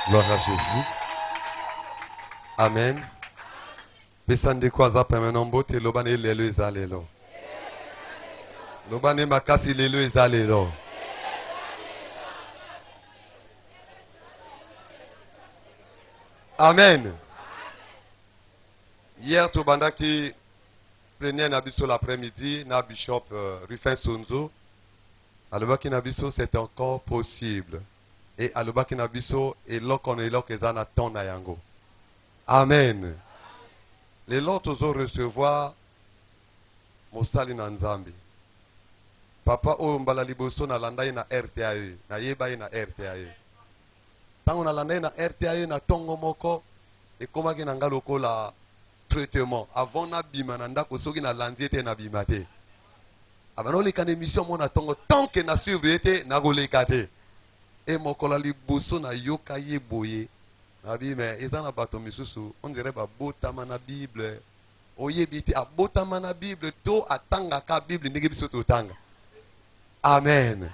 Gloire à Jésus. Amen. Pesande kwa za pemeno mbote lobane lelo ezalelo. Lobane makasi lelo ezalelo. Amen. Hier tobandaki plénière na biso l'après-midi na bishop Rufin Sonzo. Alobaki na biso c'est encore possible. Et alobaki na biso eloko eza na ton na yango. Amen. Lelo tozo recevoir mosali na Nzambe. Papa oyo mbala liboso na landai na RTAE, na yebai na RTAE. Tango na landai na RTAE na tongo moko ekomaki na nga lokola traitement avant na bima na ndako soki na landi ete na bima te. Abana oleka na émission mona tongo tant que na suivre ete na koleka te. E mokola liboso na yoka ye boye. Na bi mais eza na bato misusu on dirait ba botama na Bible. Oyebi te abotama na Bible to atanga ka Bible ndenge biso to tanga. Amen.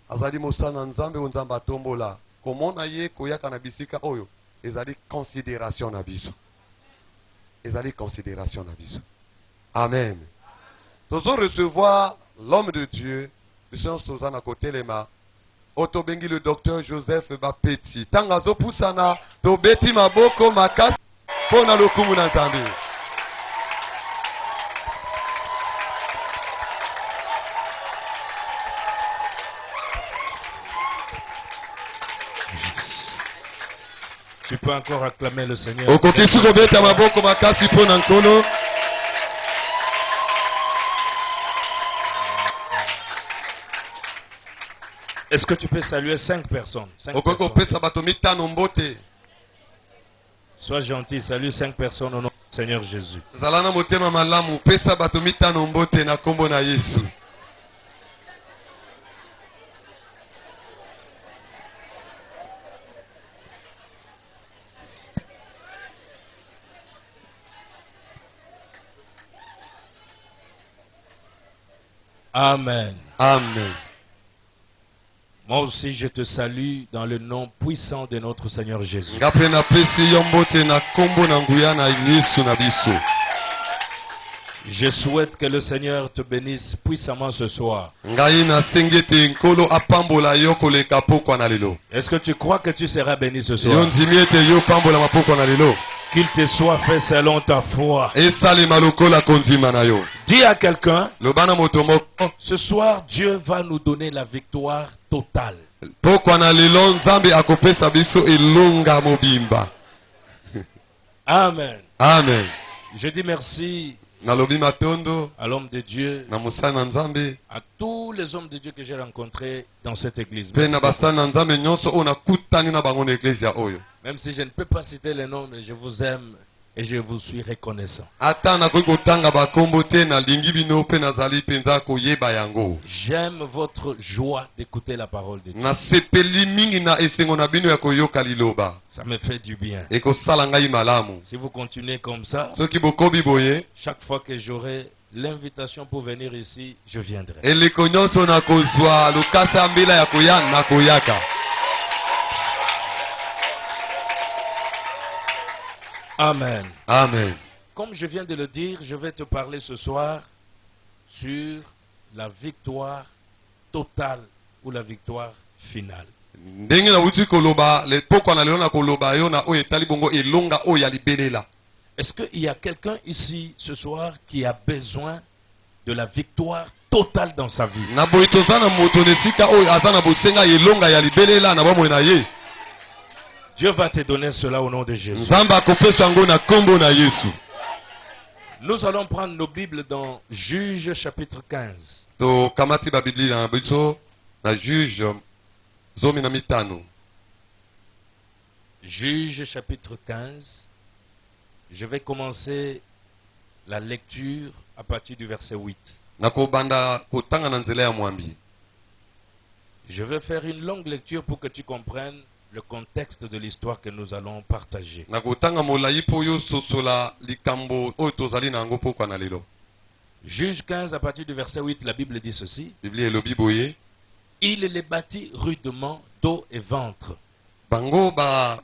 Azali mosana Nzambe o Nzambe atombola. Komona ye koyaka na bisika oyo ezali considération na biso. Ezali considération na biso. Amen. Tozo recevoir l'homme de Dieu. Biso toza na côté lema. Otobengi le docteur Joseph Bapeti. Tanga zo pusana to beti maboko makasi pona lokumu na Nzambe. Tu peux encore acclamer le Seigneur. Okokisi kobeta maboko makasi pona nkolo. Est-ce que tu peux saluer 5 personnes? 5 Okoko personnes. pesa bato mitano mbote. Sois gentil, salue 5 personnes au nom du Seigneur Jésus. Zalana motema malamu pesa bato mitano mbote na kombo na Yesu. Amen. Amen. Moi aussi, je te salue dans le nom puissant de notre Seigneur Jésus. Ngape na pesi yo mbote na kombo na nguya na Yesu na biso. Je souhaite que le Seigneur te bénisse puissamment ce soir. Ngai na sengete nkolo apambola yo koleka pokwa na lelo. Est-ce que tu crois que tu seras béni ce Yo soir? ndimi ete yo pambola mapokwa na lelo. Qu'il te soit fait selon ta foi. Esalema lokola kondima na yo. Dis à quelqu'un, Lobana moto moko. ce soir, Dieu va nous donner la victoire totale. Pokwa na lelo Nzambe akopesa biso elonga mobimba. Amen. Amen. Je dis merci Nalobi matondo à l'homme de Dieu, na musana Nzambe. à tous les hommes de Dieu que j'ai rencontrés dans cette église. Pe Merci na beaucoup. basana Nzambe nyonso ona kutani na bango na eklezia oyo. Même si je ne peux pas citer les noms, mais je vous aime et je vous suis reconnaissant. Ata nakoki kotanga bakombo te nalingi bino pe nazali penza koyeba yango. J'aime votre joie d'écouter la parole de Dieu. Nasepeli mingi na esengo na bino ya koyoka liloba. Ça me fait du bien. Ekosala ngai malamu. Si vous continuez comme ça, Soki bokobi boye, chaque fois que j'aurai l'invitation pour venir ici, je viendrai. eleko nyonso nakozwa lokasa mbila ya koya nakoyaka. Amen. Amen. Comme je viens de le dire, je vais te parler ce soir sur la victoire totale ou la victoire finale. Ndenge na wuti koloba le pokwa na lelo na koloba yo na oyo etali bongo elonga oyo ya libelela. Est-ce qu'il y a quelqu'un ici ce soir qui a besoin de la victoire totale dans sa vie? Na boyi toza na moto na esika oyo aza na bosenga elonga ya libelela na bomoi na ye. Dieu va te donner cela au nom de Jésus. Nzambe akopesa yango na kombo na Yesu. Nous allons prendre nos Bibles dans Juges chapitre 15. To kamati ba Biblia na biso na Juge zomi na mitano. Juges chapitre 15. Je vais commencer la lecture à partir du verset 8. Nakobanda kotanga na nzela ya mwambi. Je vais faire une longue lecture pour que tu comprennes le contexte de l'histoire que nous allons partager. Nakotanga molai po yo sosola likambo oyo tozali na yango pokwa na lelo. Juge 15 à partir du verset 8, la Bible dit ceci. Biblia elobi boye. il les bâtit rudement dos et ventre. Bango ba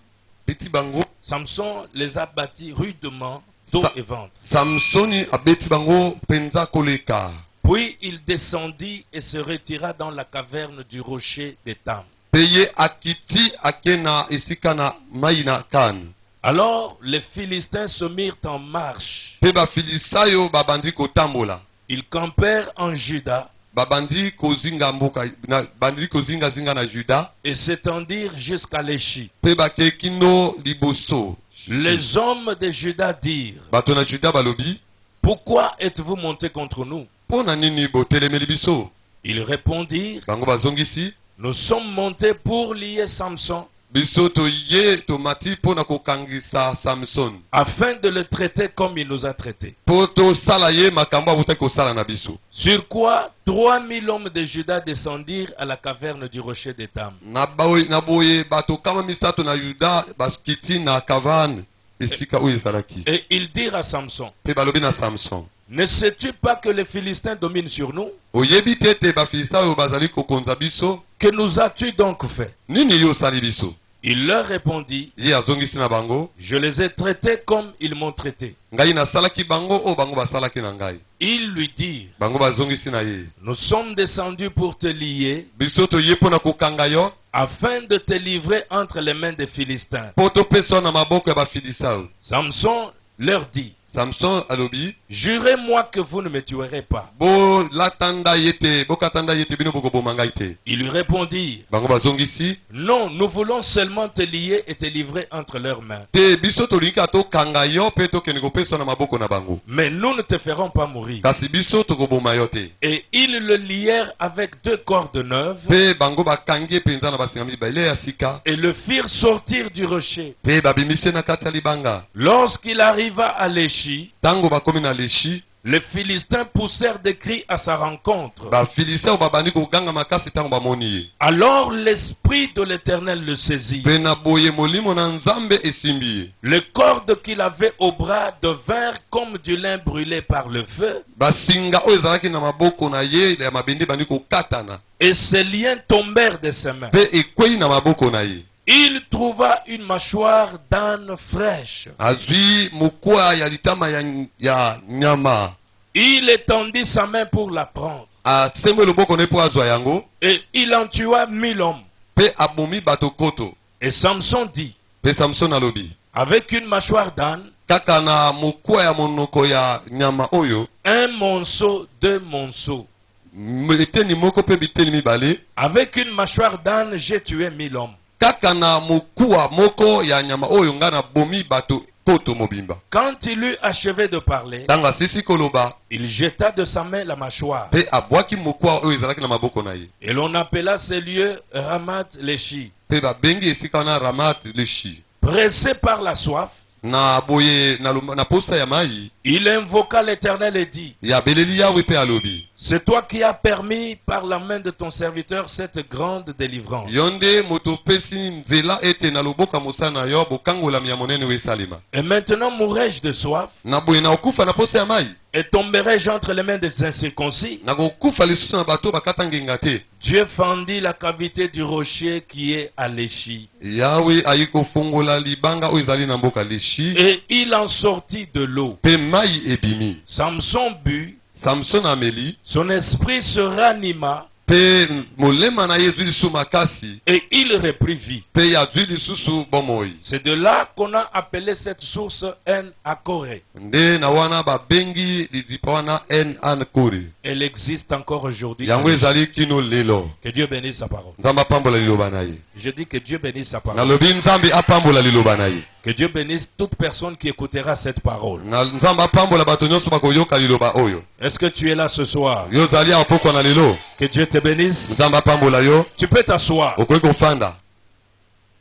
beti bango. Samson les a bâtis rudement dos et ventre. Samsoni abeti bango penza koleka. Puis il descendit et se retira dans la caverne du rocher d'Étam. Peye akiti akena esikana maina kan. Alors les Philistins se mirent en marche. Pe ba filisayo babandi kotambola. Ils campèrent en Juda Babandi kozinga mboka na bandi kozinga zinga na Juda. et s'étendirent jusqu'à Léchi. Pe ba kekino liboso. Les hommes de Juda dirent: Bato na Juda balobi. Pourquoi êtes-vous montés contre nous? Pona nini botelemeli biso? Ils répondirent: Bango bazongisi. Nous sommes montés pour lier Samson, Biso to ye to mati pona kokangisa Samson. afin de le traiter comme il nous a traités. Poto sala ye makambo abuta ko sala na biso. Sur quoi 3000 hommes de Juda descendirent à la caverne du rocher d'Étam. Na boye bato kama misato na Yuda baskiti na kavan esika oyo ezalaki. Et ils dirent à Samson: Pe balobi na Samson. Ne sais-tu pas que les Philistins dominent sur nous? Oyebi te te bafilista oyo bazali kokonza biso. Que nous as-tu donc fait? Nini yo sali biso? Il leur répondit: Ye azongisi na bango. Je les ai traités comme ils m'ont traité. Ngai na salaki bango o bango basalaki na ngai. Ils lui dirent: Bango bazongisi na ye. Nous sommes descendus pour te lier, Biso to ye pona kokanga yo. afin de te livrer entre les mains des Philistins. Poto peso na maboko ya bafilisa. Samson leur dit: Samson alobi. Jurez-moi que vous ne me tuerez pas. Bo latanda yete, bo katanda yete bino boko bomanga ite. Ils lui répondirent: Bango bazongisi. Non, nous voulons seulement te lier et te livrer entre leurs mains. Te biso to lika to kanga yo pe to keniko peso na maboko na bango. Mais nous ne te ferons pas mourir. Kasi biso to koboma yo te. Et ils le lièrent avec 2 cordes neuves Pe bango bakangi penza na basingami ba ile ya sika. et le firent sortir du rocher. Pe babimise na kati ya libanga. Lorsqu'il arriva à Léchi, Tango bakomi na leshi. les Philistins poussèrent des cris à sa rencontre. Bafilisa babandi koganga makasi tango bamoni ye. Alors l'Esprit de l'Éternel le saisit. Pe na boye molimo na Nzambe esimbi ye. Les cordes qu'il avait au bras devinrent comme du lin brûlé par le feu, Basinga oyo ezalaki na maboko na ye ya mabende bandi kokatana. et ses liens tombèrent de ses mains. Pe ekwei na maboko na ye. Il trouva une mâchoire d'âne fraîche. Azwi mukwa ya litama ya nyama. Il étendit sa main pour la prendre, Asembe loboko ne po azwa yango. et il en tua 1000 hommes. Pe abomi bato koto. Et Samson dit: Pe Samson alobi. Avec une mâchoire d'âne, Kaka na mukwa ya monoko ya nyama oyo. un monceau, 2 monceaux. Eteni moko pe biteni mibale. Avec une mâchoire d'âne, j'ai tué 1000 hommes. Kaka na mukwa moko ya nyama oyo nga na bomi bato koto mobimba. Quand il eut achevé de parler, Tanga sisi koloba. il jeta de sa main la mâchoire. Pe abwaki mukwa oyo ezalaki na maboko na ye. Et l'on appela ces lieux Ramath-Léchi. Pe babengi esika wana Ramat leshi. Pressé par la soif, Na boye na posa ya mai. il invoqua l'Éternel et dit: Ya beleli yawe pe alobi. C'est toi qui as permis par la main de ton serviteur cette grande délivrance. Yonde moto pesi nzela ete na loboka mosana yo bokangola ya monene we salima. Et maintenant mourrai-je de soif Na boye na okufa na posa ya mai. et tomberai-je entre les mains des incirconcis? Na kokufa lisusu na bato bakata ngenga te. Dieu fendit la cavité du rocher qui est à Léchi, Yawe ayi kofongola libanga oyo ezali na mboka leshi. et il en sortit de l'eau. Pe mai ebimi. Samson but, Samson ameli. son esprit se ranima, Pe molema na ye ezwi lisusu makasi. et il reprit vie. Pe ya zwi lisusu bomoi. C'est de là qu'on a appelé cette source En Akoré. Nde na wana babengi lidipa wana en an kore. Elle existe encore aujourd'hui. Yango ezali kino lelo. Que Dieu bénisse sa parole. Nzambe apambola liloba na ye. Je dis que Dieu bénisse sa parole. Nalobi Nzambe apambola liloba na ye. Que Dieu bénisse toute personne qui écoutera cette parole. Na Nzambe apambola bato nyonso bakoyoka liloba oyo. Est-ce que tu es là ce soir? Yo zali apoko na lelo. Que Dieu te bénisse. Nzambe apambola yo. Tu peux t'asseoir. Okoki kofanda.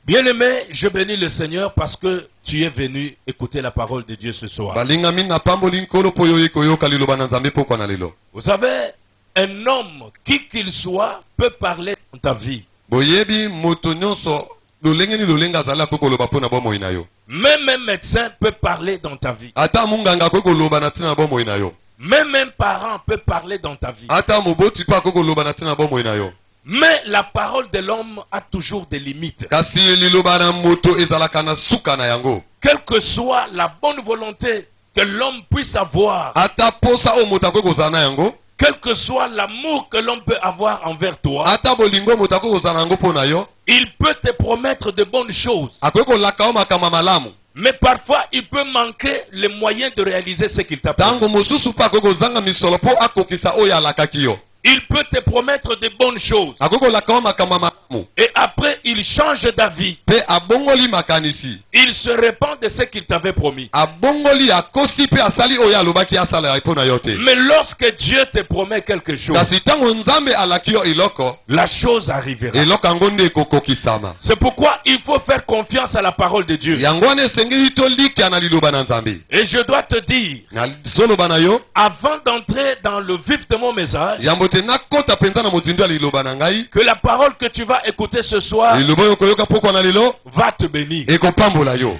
Bien-aimé, je bénis le Seigneur parce que tu es venu écouter la parole de Dieu ce soir. Balingami na pamboli nkolo po yo koyoka liloba na Nzambe poko na lelo. Vous savez, un homme, qui qu'il soit, peut parler dans ta vie. Boyebi moto nyonso lolenge ni lolenga azali akoko loba po na bomoi na yo. Même un médecin peut parler dans ta vie. Ata munganga akoko loba na tina bomoi na yo. Même un parent peut parler dans ta vie. Ata moboti pa akoko loba na tina bomoi na yo. Mais la parole de l'homme a toujours des limites. kasi liloba na moto ezalaka na suka na yango. Quelle que soit la bonne volonté que l'homme puisse avoir, Ata posa o moto akoki kozala na yango, quel que soit l'amour que l'homme peut avoir envers toi, ata bolingo moto akoki kozala na yango mpo na yo, il peut te promettre de bonnes choses. akoki kolaka yo makambo malamu. Mais parfois, il peut manquer les moyens de réaliser ce qu'il t'a promis. Tango mosusu mpe akoki kozanga misolo mpo akokisa oyo alakaki yo. Il peut te promettre de bonnes choses. Akoki kolaka yo makambo malamu. Et après, il change d'avis. Mpe abongoli makanisi. Il se répand de ce qu'il t'avait promis. Abongoli akosi mpe asali oyo alobaki asala mpo na yo te. Mais lorsque Dieu te promet quelque chose, Kasi tango nzambe alaki yo eloko, la chose arrivera. eloko yango nde ekokokisama. C'est pourquoi il faut faire confiance à la parole de Dieu. Yango wana esengeli tolikia na liloba na nzambe. Et je dois te dire, Na zoloba na yo, avant d'entrer dans le vif de mon message, yambo te nakota penza na mozindo ya liloba na ngai, que la parole que tu vas écouter ce soir liloba oyo koyoka pokwa na lelo, va te bénir. ekopambola yo.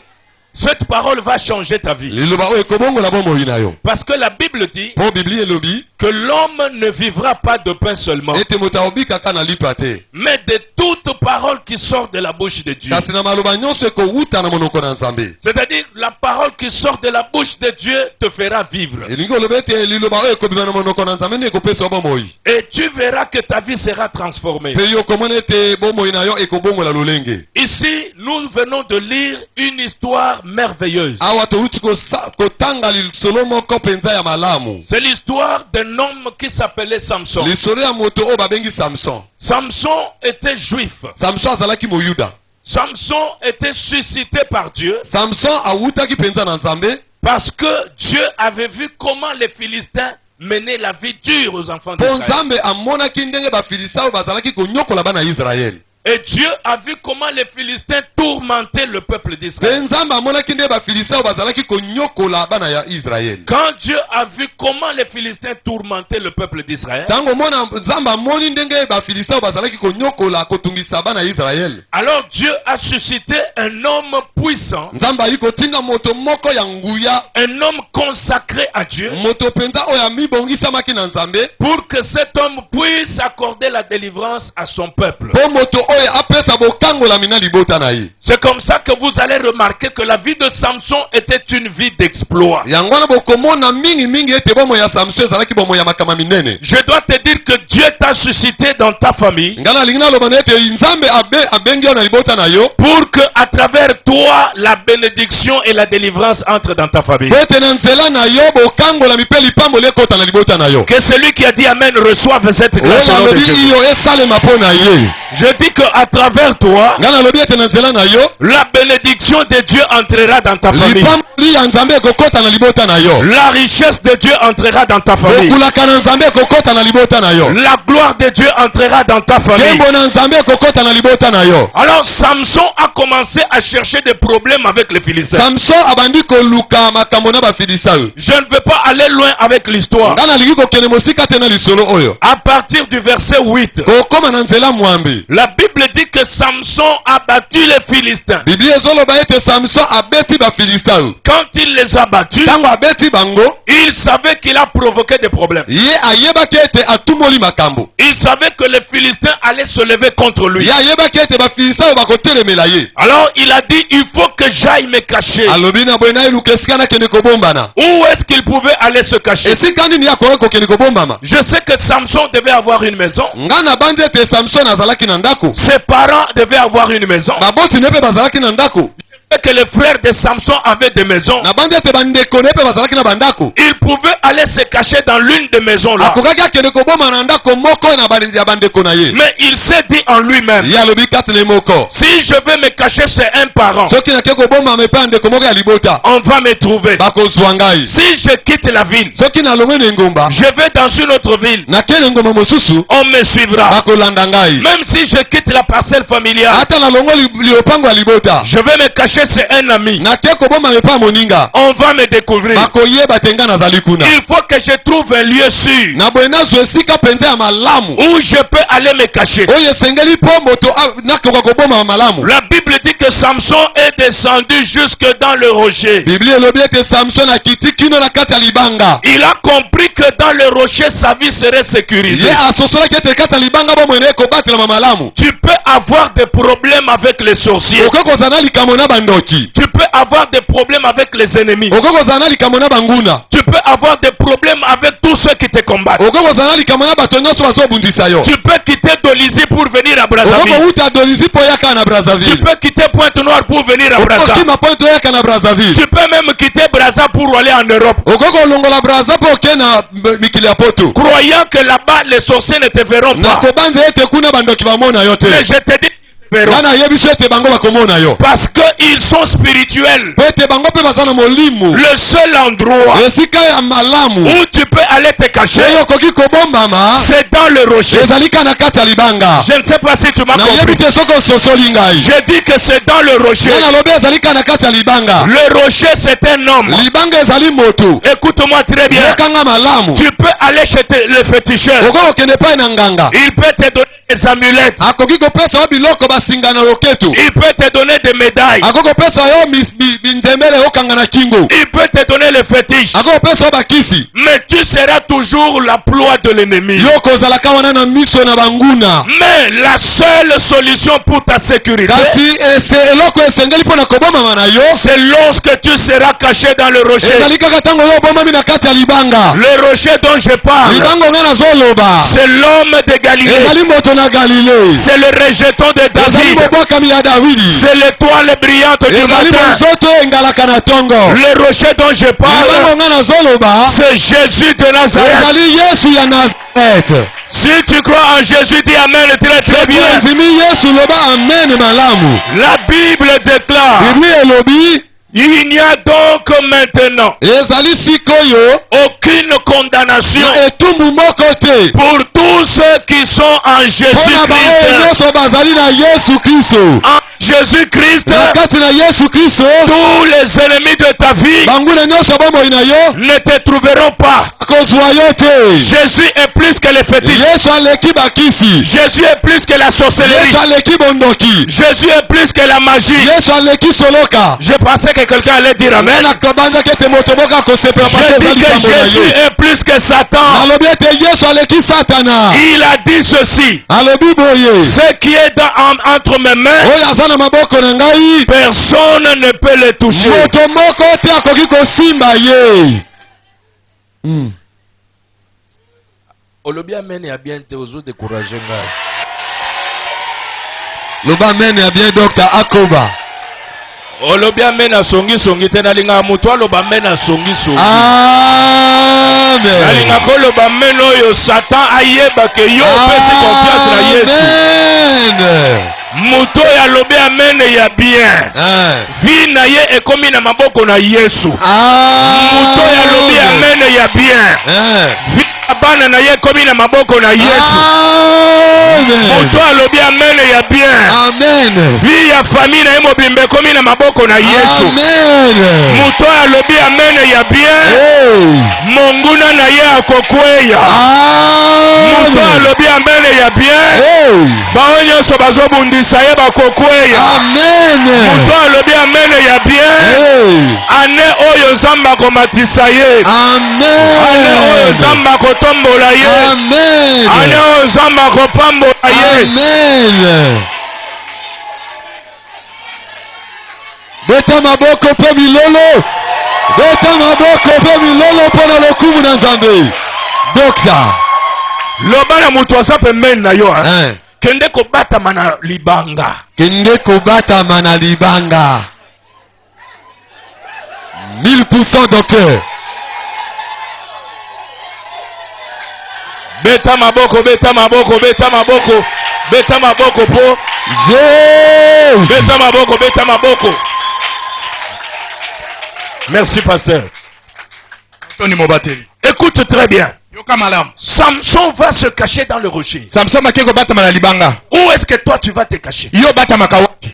Cette parole va changer ta vie. Liloba oyo ekobongola bomoi na yo. Parce que la Bible dit Po Biblie elobi, que l'homme ne vivra pas de pain seulement, ete moto aobika kaka na lipa te. mais de toute parole qui sort de la bouche de Dieu. Kasi na maloba nyonso ekowuta na monoko na nzambe. C'est-à-dire, la parole qui sort de la bouche de Dieu te fera vivre. Elingi oloba ete liloba oyo ekobima na monoko na nzambe nde ekopesa yo bomoi. Et tu verras que ta vie sera transformée. Mpe yo okomona ete bomoi na yo ekobongola lolenge. Ici, nous venons de lire une histoire merveilleuse. Awa touti kotanga lisolo moko penza ya malamu. C'est l'histoire d'un homme qui s'appelait Samson. Lisolo ya moto oyo babengi Samson. Samson était juif. Samson azalaki moyuda. Samson était suscité par Dieu Samson awutaki penza na nzambe parce que Dieu avait vu comment les Philistins menaient la vie dure aux enfants mpo d'Israël. nzambe amonaki ndenge bafilisa oyo bazalaki konyokola bana ya Israeli. Et Dieu a vu comment les Philistins tourmentaient le peuple Mpe d'Israël. nzambe amonaki ndenge bafilisa oyo bazalaki konyokola bana ya Israeli. Quand Dieu a vu comment les Philistins tourmentaient le peuple d'Israël, Tango mona nzambe amoni ndenge bafilisa oyo bazalaki konyokola kotungisa bana ya Israeli. alors Dieu a suscité un homme puissant, Nzambe ayi kotinga moto moko ya nguya, un homme consacré à Dieu, moto penza oyo amibongisamaki na nzambe, pour que cet homme puisse accorder la délivrance à son peuple. mpo moto oyo apesa bokangola na libota na ye. C'est comme ça que vous allez remarquer que la vie de Samson était une vie d'exploit. Yango wana bokomona mingi ete bomo ya Samson ezalaki bomo ya makama minene. Je dois te dire que Dieu t'a suscité dans ta famille Ngana alingi naloba na ete nzambe abengi yo na libota na yo, pour que à travers toi la bénédiction et la délivrance entrent dans ta famille. po ete na nzela na yo bokangola mpe lipamboli ekota na libota na yo. Que celui qui a dit Amen reçoive cette grâce Oyo au nom de alobi Jésus. iyo esalema mpo na ye. Je dis que à travers toi, Ngana alobi ete na nzela na yo, la bénédiction de Dieu entrera dans ta famille. lipamboli ya nzambe ekokota na libota na yo. La richesse de Dieu entrera dans ta famille. Bokulaka na nzambe ekokota na libota na yo. La gloire de Dieu entrera dans ta famille. Kembo na nzambe ekokota na libota na yo. Alors Samson a commencé à chercher des problèmes avec les Philistins. Samson abandi koluka makambo na bafilisa oyo. Je ne veux pas aller loin avec l'histoire. Ngana alingi kokende mosika te na lisolo oyo. À partir du verset 8, Kokoma na nzela mwambe. la Bible dit que Samson a battu les Philistins. Biblie ezoloba ete Samson abeti bafilisa oyo. Quand il les a battus, Tango abeti bango, il savait qu'il a provoqué des problèmes. ye ayebaki ete atumoli makambo. Il savait que les Philistins allaient se lever contre lui. Ye ayebaki ete bafilisa oyo bakotelemela ye. Alors il a dit, il faut que j'aille me cacher. Alobi na boye na eluka esika nakende kobombana. Où est-ce qu'il pouvait aller se cacher? Esika nini akoki kokende kobombama? Je sais que Samson devait avoir une maison. Nga na bandi ete Samson azalaki na ndako. Ses parents devaient avoir une maison. Babosi ne mpe bazalaki na ndako. Je sais que les frères de Samson avaient des maisons. Na bandi ete bandeko ne mpe bazalaki na bandako. Il pouvait aller se cacher dans l'une des maisons là. Akokaki akende koboma na ndako moko ya bandeko na ye. Mais il s'est dit en lui-même, Ye alobi katele moko. si je vais me cacher chez un parent, Soki nake koboma mepe ya ndeko moko ya libota, on va me trouver. bakozwa ngai. Si je quitte la ville, Soki nalongwe na engomba, je vais dans une autre ville, nakende ngomba mosusu, on me suivra. bakolanda ngai. Même si je quitte la parcelle familiale, Ata nalongwe lopango ya libota, je vais me cacher que c'est un ami. Nake koboma mepa moninga. On va me découvrir. Bakoyeba tenga nazali kuna. Il faut que je trouve un lieu sûr Na boena zwesika penza ya malamu. où je peux aller me cacher. Oye sengeli po moto nakoka koboma malamu. La Bible dit que Samson est descendu jusque dans le rocher. Biblie elobi ete Samson akiti kino na kati ya libanga. Il a compris que dans le rocher sa vie serait sécurisée. Ye asosolaki ete kati ya libanga bo mwene kobatela malamu. Tu peux avoir des problèmes avec les sorciers. Okokozala na likambo na bandoki. Tu peux avoir des problèmes avec les ennemis. Okokozala na likambo na banguna. Tu peux avoir des problèmes avec tous ceux qui te combattent. Okokozala na likambo na bato nyonso bazobundisa yo. Tu peux quitter Dolisie pour venir à Brazzaville. Okokouta Dolisie po yaka na Tu Brazzaville. peux quitter Pointe-Noire pour venir à Brazza. Okokima Pointe yaka na Brazzaville. Tu peux même quitter Brazza pour aller en Europe. Okokolongola Brazza po ke na mikili ya poto. Croyant que là-bas les sorciers ne te verront Na pas. kobanza ete kuna bandoki bamona yo te. Mais je te dis, ils te verront. Nana yebiso ete bango bakomona yo. Parce qu'ils sont spirituels. Po ete bango pe baza na molimo. Le seul endroit Esika ya malamu. où tu peux aller te cacher, Oyo koki kobombama. c'est dans le rocher. Ezali kana kati ya libanga. Je ne sais pas si tu m'as Na compris. yebi te soko sosoli ngai. Je dis que c'est dans le rocher. Nana lobi ezali kana kati ya libanga. Le rocher, c'est un homme. Libanga ezali moto. Écoute-moi très bien. Yekanga malamu. Tu peux aller chez le féticheur. Okokende pa na nganga. Il peut te donner des amulettes. Akoki kopesa yo biloko basinga na loketo. Il peut te donner des médailles. Akoki kopesa yo binzembele okanga na kingo. Il peut te donner le fétiche. Akoki kopesa yo bakisi. Mais tu seras toujours la proie de l'ennemi. Yo kozalaka wana na miso na banguna. Mais la seule solution pour ta sécurité, Kasi eloko esengeli mpo na kobomama na yo. c'est lorsque tu seras caché dans le rocher. Ezali kaka ntango yo obomami na kati ya libanga. Le rocher dont je parle, Libanga nga nazoloba. c'est l'homme de Galilée. Ezali moto na Galilée. C'est le rejeton de Ezali David. mobwakami ya Davidi. C'est l'étoile brillante du Ezali matin. monzoto engalaka na tongo. Le rocher dont je Libanga parle, nga nazoloba. c'est Jésus de Nazareth. Ezali Yesu ya Nazareth. Si tu crois en Jésus, dis Amen très très bien. Ezimi Yesu loba amen malamu. La Bible déclare, Biblie elobi. il n'y a donc maintenant Ezali sikoyo. aucune condamnation Na etumbu moko te. pour tous ceux qui sont en Pona baoyo Jésus-Christ. nyonso bazali na Yesu Kristo. En Jésus-Christ, Na kati na Yesu Kristo. tous les ennemis de ta vie Banguna nyonso bomoi na yo. ne te trouveront pas. Kozwa yo te. Jésus est plus que les fétiches. Yesu aleki bakisi. Jésus est plus que la sorcellerie. Yesu aleki bondoki. Jésus est plus que la magie. Yesu aleki soloka. Je pensais que quelqu'un allait dire Amen. Mena kabanza kete moto boka kosepela Je pate dis ezali que kambo na Jésus ye. est plus que Satan. Alobi ete Yesu aleki Satana. Il a dit ceci. Alobi boye. Ce qui est entre mes mains, Oyo aza na maboko na ngai. personne ne peut le toucher. Moto moko te akoki kosimba ye. Olobi Amen ya bien te ozo décourager ngai. Loba amen ya bien Dr. Akoba. Olobi Amen asongi songi te nalinga mutu aloba Amen asongi songi. Amen. Nalinga koloba Amen oyo Satan ayeba ke yo pesi confiance na Yesu. Amen. Mutu ya lobi Amen ya bien. Vi na ye ekomi na maboko na Yesu. Mutu ya lobi Amen ya bien. Vi bana na ye ekomi na maboko na Yesu. Mutu alobi Amen ya bien. Amen. Vi ya famille na ye mobimba ekomi na maboko na Yesu. Amen. Mutu alobi Amen ya bien. Monguna na ye akokweya. Mutu alobi Amen ya bien. Bao nyonso bazobundisa ye bakokweya. Mutu alobi Amen ya bien. Ane oyo Nzambe akomatisa ye. Ane oyo Nzambe akotombola ye. Ane oyo Nzambe akopambola ye. Beta maboko pe milolo. Beta maboko pe milolo pona lokumu na Nzambe. Doctor. Loba na mutu asa pembeni na yo. Kende kobatama na libanga. Kende kobatama na libanga. 1000% docteur. Beta maboko, beta maboko, beta maboko. Beta maboko po. Jésus. Beta maboko, beta maboko. Merci pasteur. Tony Mobateli. Écoute très bien. Yoka malam. Samson va se cacher dans le rocher. Samson makeko bata na libanga. Où est-ce que toi tu vas te cacher? Yo bata makawapi.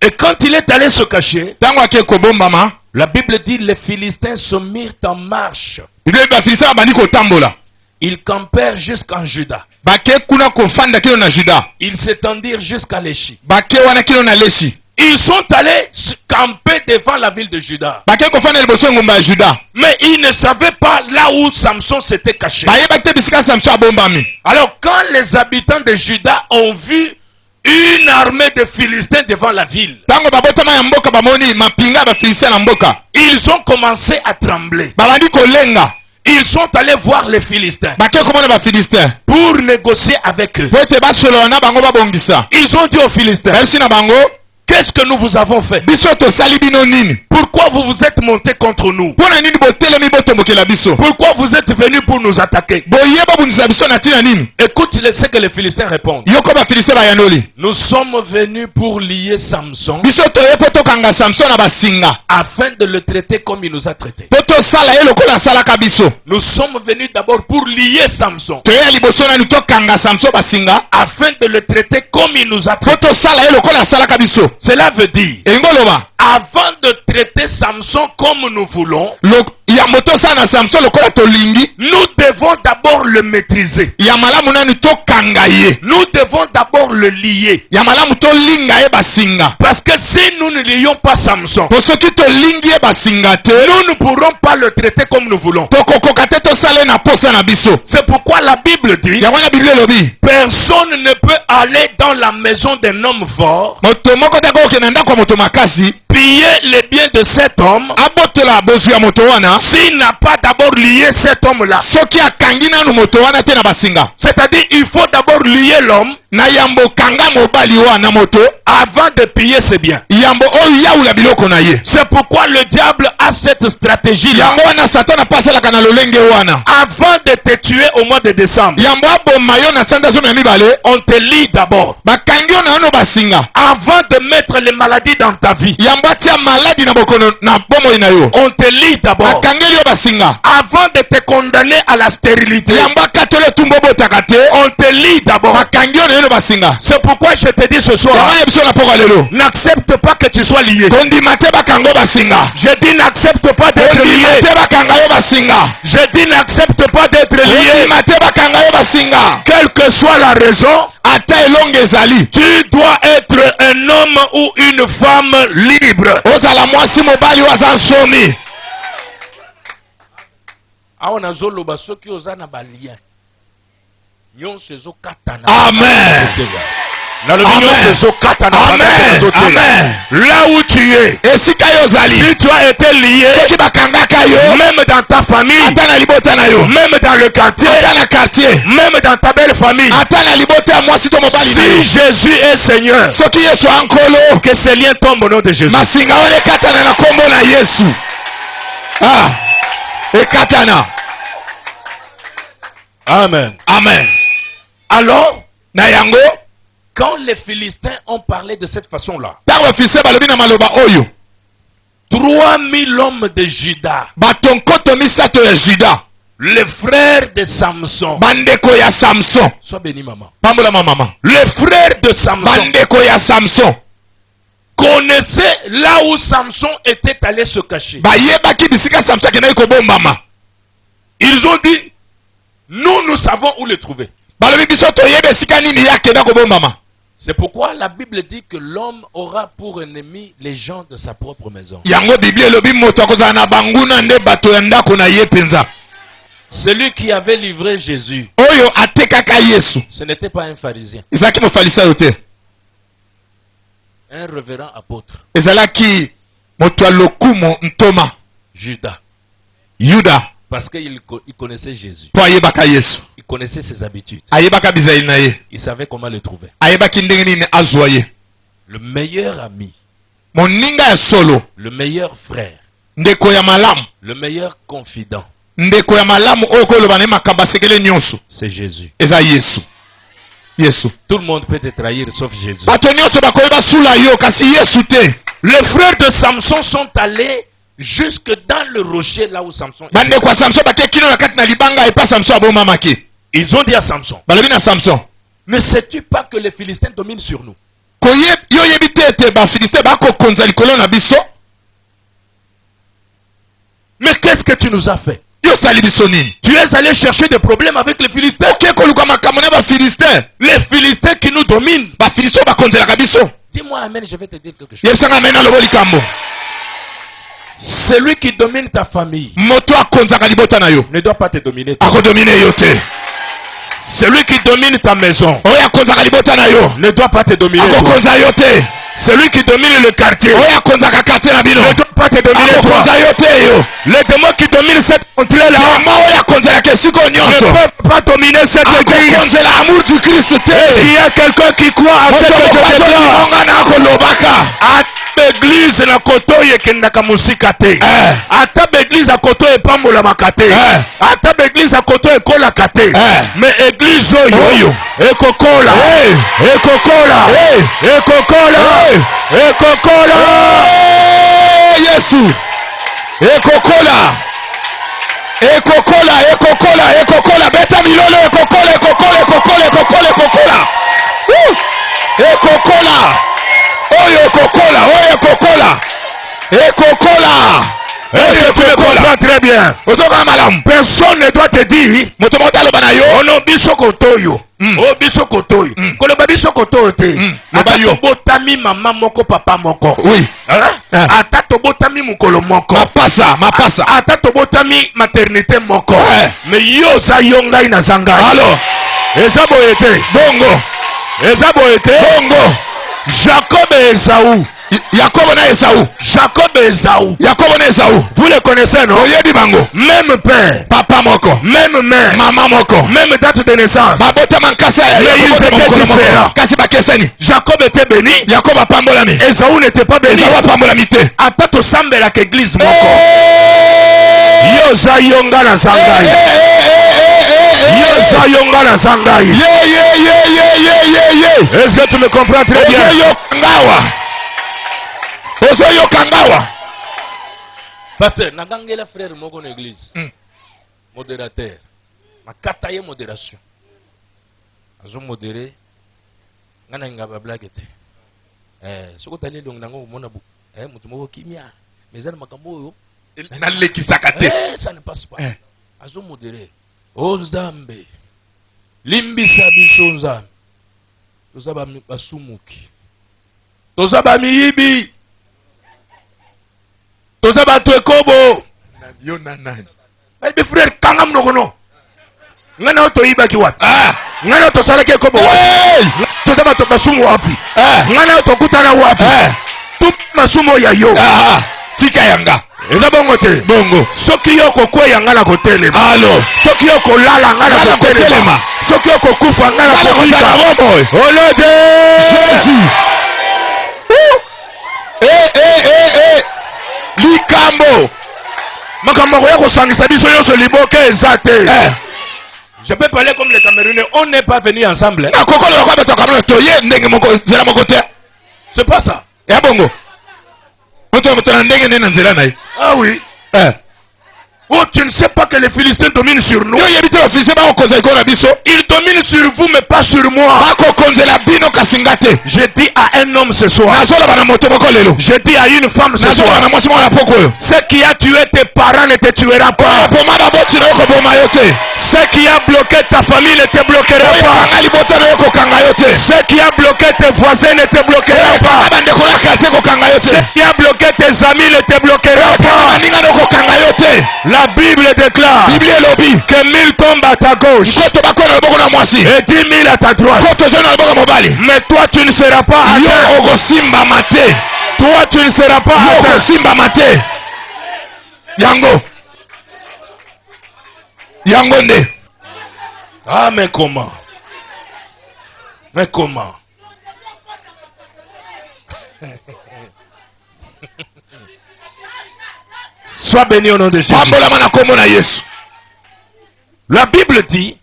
Et quand il est allé se cacher, Tango ake kobombama. la Bible dit les Philistins se mirent en marche. Bible ba Filistins bandi kotambola. Ils campèrent jusqu'en Juda. Bake kuna kofanda kilo na Juda. Ils s'étendirent jusqu'à Léchi. Bake wana kilo na Leshi. Ils sont allés camper devant la ville de Juda. Bake kofanda liboso ngomba ya Juda. Mais ils ne savaient pas là où Samson s'était caché. Baye bakte bisika Samson abombami. Alors quand les habitants de Juda ont vu une armée de Philistins devant la ville, Tango babotama ya mboka bamoni mapinga ba Filistins na mboka. ils ont commencé à trembler. Babandi kolenga. Ils sont allés voir les Philistins Bake komona ba Filistins. pour négocier avec eux. Pote basolo na bango babongisa. Ils ont dit aux Philistins, Merci na bango. qu'est-ce que nous vous avons fait? Biso to sali bino nini? Pourquoi vous vous êtes montés contre nous? Pona nini botelemi botombokela biso? Pourquoi vous êtes venus pour nous attaquer? Boyeba bundisa biso na tina nini? Écoute ce que les Philistins répondent. Yoko ba Filistins bayanoli. Nous sommes venus pour lier Samson Biso toye poto kanga Samson na basinga. afin de le traiter comme il nous a traités. Poto sala ye lokola salaka biso. Nous sommes venus d'abord pour lier Samson Toye liboso na to kanga Samson basinga. afin de le traiter comme il nous a traités. Poto sala ye lokola salaka biso. Cela veut dire, Engoloba. avant de traiter Samson comme nous voulons, Ya moto sana Samson lokola tolingi. nous devons d'abord le maîtriser. Ya malamu nani to kanga ye. Nous devons d'abord le lier. Ya malamu to linga ye basinga. Parce que si nous ne lions pas Samson, Po soki to lingi ye basinga te. nous ne pourrons pas le traiter comme nous voulons. Tokokoka te to sala na posa na biso. C'est pourquoi la Bible dit, Ya wana Bible lobi. personne ne peut aller dans la maison d'un homme fort, Moto moko te ko kena ndako moto makasi. piller les biens de cet homme, Abotola bozu ya moto wana. s'il n'a pas d'abord lié cet homme-là. Soki akangi nanu moto wana te na basinga. C'est-à-dire, il faut d'abord lier l'homme Na yambo kanga mobali wana moto. avant de piller ses biens. Yambo oyo yaula biloko na ye. C'est pourquoi le diable a cette stratégie-là. Yango wana Satan apasalaka na lolenge wana. Avant de te tuer au mois de décembre, Yambo aboma yo na sanda zomi ya mibale. on te lie d'abord. Bakangi yo na ono basinga. Avant de mettre les maladies dans ta vie, Yambo atia maladi na bokono na bomoi na yo. on te lie d'abord. Bakangeli yo basinga. Avant de te condamner à la stérilité, Yambo akatole tumbo botaka te. on te lie d'abord. Bakangi yo na yo basinga. C'est pourquoi je te dis ce soir, Yambo ya biso na poko lelo. n'accepte pas que tu sois lié. Kondima te bakango basinga. Je dis n'accepte pas d'être Kondima lié. te bakanga yo basinga. Je dis n'accepte pas d'être lié. Kondima te bakanga yo basinga. Quelle que soit la raison, Ata elonge ezali. tu dois être un homme ou une femme libre. Ozala mwasi mobali waza nsomi. Awa nazoloba soki oza na balien nyonso ezokatana. Amen. Nalobi Amen. nyonso ezokatana. Amen. Amen. Là où tu es, Esika yo ozali. si tu as été lié, Soki bakangaka yo. même dans ta famille, Ata na libota na yo. même dans le quartier, Ata na quartier. même dans ta belle famille, Ata na libota ya mwasi to mobali na yo. si Jésus est Seigneur, Soki Yesu ankolo. que ces liens tombent au nom de Jésus. Masinga wana ekatana na kombo na Yesu. Ah. Ekatana. Amen. Amen. Alors, Na yango. quand les Philistins ont parlé de cette façon-là, Tango bafiliste balobi na maloba oyo. 3000 hommes de Juda, Batonkoto misato ya Juda. les frères de Samson, Bandeko ya Samson. sois béni maman, Pambola mama. les frères de Samson Bandeko ya Samson. connaissaient là où Samson était allé se cacher. Bayebaki bisika Samson akendaki kobombama. Ils ont dit, nous savons où le trouver. Balobi biso toyeba esika nini ye akenda kobombama. C'est pourquoi la Bible dit que l'homme aura pour ennemi les gens de sa propre maison. Yango Biblia elobi moto akozala na banguna nde bato ya ndako na ye penza. Celui qui avait livré Jésus, Oyo atekaka Yesu. ce n'était pas un pharisien, Ezalaki mofarisayo te. un révérend apôtre, Ezalaki moto ya lokumu ntoma. Judas, Yuda. parce qu'il connaissait Jésus, Po ayebaka Yesu. il connaissait ses habitudes, Ayebaka bizali na ye. il savait comment le trouver. Ayebaki ndenge nini azwa ye. Le meilleur ami, Moninga ya solo. le meilleur frère, Ndeko ya malamu. le meilleur confident, Ndeko ya malamu oyo koloba na ye makambo asekele nyonso. c'est Jésus. Eza Yesu. Yesu. Tout le monde peut te trahir sauf Jésus. Bato nyonso bakoyeba sula yo kasi Yesu te. Les frères de Samson sont allés jusque dans le rocher là où Samson était. Bandeko ya Samson bake kino na kati na libanga epa Samson abomamaki. Ils ont dit à Samson, Balobi na Samson. ne sais-tu pas que les Philistins dominent sur nous? Yo yebi te ete bafilistin bakokonza likolo na biso. Mais qu'est-ce que tu nous as fait? Yosali biso nini? Tu es allé chercher des problèmes avec les Philistins. Oke koluka makambo na bafilistin. Les Philistins qui nous dominent. Bafilistin bakonzelaka biso. Dis-moi amen, je vais te dire quelque chose. Yebisanga amen alobo likambo. Celui qui domine ta famille Moto akonzaka libota na yo ne doit pas te dominer. akodomine yo te. Celui qui domine ta maison Oyo akonzaka libota na yo ne doit pas te dominer. akokonza yo te. Celui qui domine le quartier Oyo akonzaka quartier na bino ne doit pas te dominer. akokonza yo te yo. Les démons qui dominent cette contrée-là Mama oyo akonzelaka esiko ne nyonso peuvent pas dominer cette église. akokonzela amour du Christ te. Il y a quelqu'un qui croit à ce Moto que je mokazo déclare. limonga na akolobaka. Église na koto yekendaka musika te. Ata église à koto epambolaka te. Ata église à koto ekolaka te. Mais église oyo ekokola ekokola ekokola ekokola Yesu ekokola ekokola ekokola ekokola beta milolo ekokola ekokola ekokola ekokola ekokola ekokola oyo ekokola oyo ekokola ekokola. Est-ce que tu me comprends très bien? Personne ne doit te dire oh non biso kotoyo oh biso kotoyo koloba biso kotoyo te. Ata tobotami mama moko papa moko. Oui. Ata tobotami mukolo moko. Mapasa. Ata tobotami maternité moko. Mais yo za yo ngai na zanga. Alors eza boye te. Bongo. Eza boye te. Bongo. Jacob et Esaü. Jacob na Esaü. Jacob et Esaü. Jacob na Esaü. Vous les connaissez, non? Oyebi bango. Même père. Papa moko. Même mère. Mama moko. Même date de naissance. Babota mankasa. Mais ils étaient différents. Kasi bakesani. Jacob était béni. Jacob apambolami. Esaü n'était pas béni. Esaü apambolami te. Ata tosambelaka église moko. Yo za yo nga na zangai. Yo za yo nga na zangai. Est-ce que tu me comprends très bien? Ozoyo kangawa. Pasteur, nagangela frère moko na église. Modérateur. Makata ye modération. Azo modéré. Ngana ngaba blague te. Soko tali long nango mona bu. Mutu moko kimia. Mezana makambo oyo. Na lekisaka te. Ça ne passe pas. Azo modéré. O Nzambe. Limbisa biso Nzambe. Toza ba basumuki. Toza ba miyibi. Toza ba twekobo. Yo na nani? Mes frères kanga mnokono. Ngana oto iba ki wapi? Ngana oto salake kobo wapi? Toza ba to basumu wapi? Ngana oto kutana wapi? Tu masumo ya yo. Tika yanga. Eza bongo te. Bongo. Soki yo kokweya ngana kotelema. Alo. Soki yo kolala ngana kotelema. Soki yo kokufa ngana kokufa. Olode. Jésus. Likambo. Makambo ya kosangisa biso nyonso liboke eza te. Je peux parler comme les Camerounais. On n'est pas venus ensemble. C'est pas ça. Ah oui. Oh, tu ne sais pas que les Philistins dominent sur nous. Ils dominent sur vous, mais pas sur moi. Je dis à un homme ce soir. Je dis à une femme ce soir. Ce qui a tué tes parents ne te tuera pas. Ce qui a bloqué ta famille ne te bloquera pas. Ce qui a bloqué tes voisins ne te bloquera pas. Ce qui a bloqué tes amis ne te bloquera pas. La Bible déclare que 1000 tombent à ta gauche et 10 000 à ta droite. Mais toi tu ne seras pas à terre. Toi tu ne seras pas à terre. Yango nde. Ah mais comment? Mais comment? Sois béni au nom de Jésus. La Bible dit,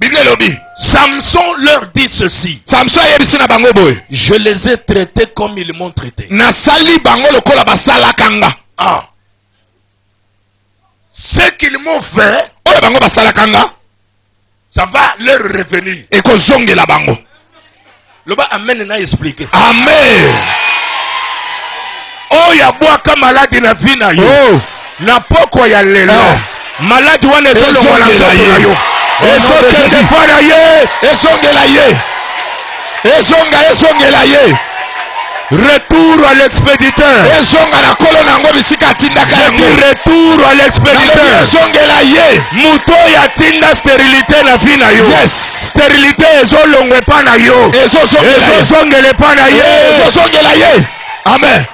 Samson leur dit ceci. Je les ai traités comme ils m'ont traité. Ah. Ce qu'ils m'ont fait, ça va leur revenir. Le bas amen n'a expliqué. Amen. oyo abwaka maladi na vi na yo Oh. na pokwa ya lelo maladi wana ezolongwa na nzoto na yo ezokende mpo na ye Ezongela ye. Ezongela ye. retour à l'expéditeur. Ezonga na kolo nango bisika atindaka Je yango. dis retour à l'expéditeur. Ezongela ye. Muto ya tinda stérilité na vie na yo. Yes. Stérilité ezolongwe pa na yo. Ezozongele pa na ye. Ezozongela ye. Amen.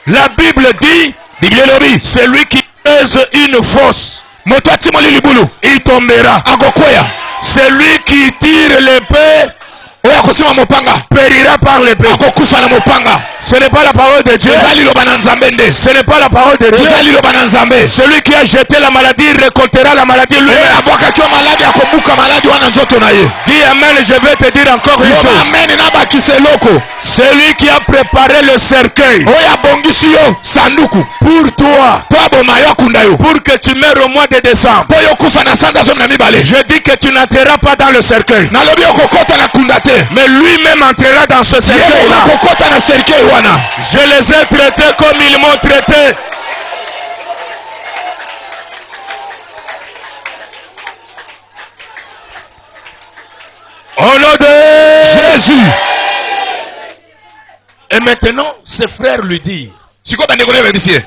La Bible dit, celui qui pèse une fosse, Moto atimoli libulu. il tombera. Akokwea. Celui qui tire l'épée Oya kosima mopanga. périra par l'épée. Akokufa na mopanga. Ce n'est pas la parole de Dieu. Ezali loba na Nzambe nde. Ce n'est pas la parole de Dieu. Ezali loba na Nzambe. Celui qui a jeté la maladie récoltera la maladie lui-même. Abwakaki maladi akobuka maladi wana nzoto na ye. Dis amen, je vais te dire encore une chose. Amen na bakisa eloko. Celui qui a préparé le cercueil Oya bongisi yo sanduku. pour toi, Po aboma yo akunda yo. pour que tu meurs au mois de décembre. Po yo kufa na sanda zomi na mibale. Je dis que tu n'entreras pas dans le cercueil. Nalobi okokota na kunda te. Mais lui-même entrera dans ce cercueil-là. Okokota na cercueil wana. Je les ai traités comme ils m'ont traité. Au nom de Jésus. Et maintenant, ses frères lui disent, Siko bandeko na bebisie.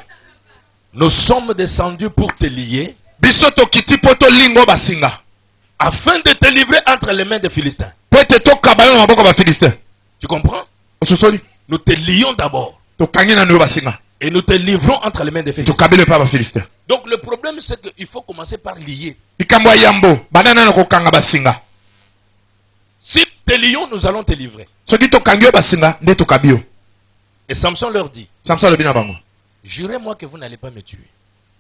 nous sommes descendus pour te lier Biso tokiti poto lingo basinga. afin de te livrer entre les mains des Philistins. Po ete tokaba yo na maboko ba Philistin. Tu comprends? Ososoli. Nous te lions d'abord Tokangi na yo basinga. et nous te livrons entre les mains des Philistins. Tokabele pa ba Philistin. Donc le problème c'est qu'il faut commencer par lier. Likambo ya yambo banana na kokanga basinga. Si te lions, nous allons te livrer. Soki tokangi yo basinga nde tokabi yo. Et Samson leur dit, Samson alobi na bango. jurez-moi que vous n'allez pas me tuer.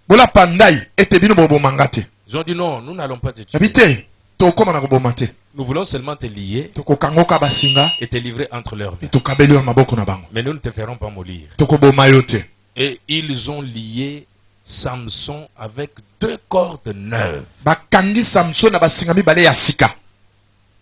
Bola pandai ete bino bobomanga te. Ils ont dit non, nous n'allons pas te tuer. Yabi te tokoma na koboma te. Nous voulons seulement te lier Tokokangoka basinga et te livrer entre leurs e mains. tokabeli yo na maboko na bango. Mais nous ne te ferons pas mourir. Tokoboma yo te. Et ils ont lié Samson avec 2 cordes neuves. Bakangi Samson na basinga mibale ya sika.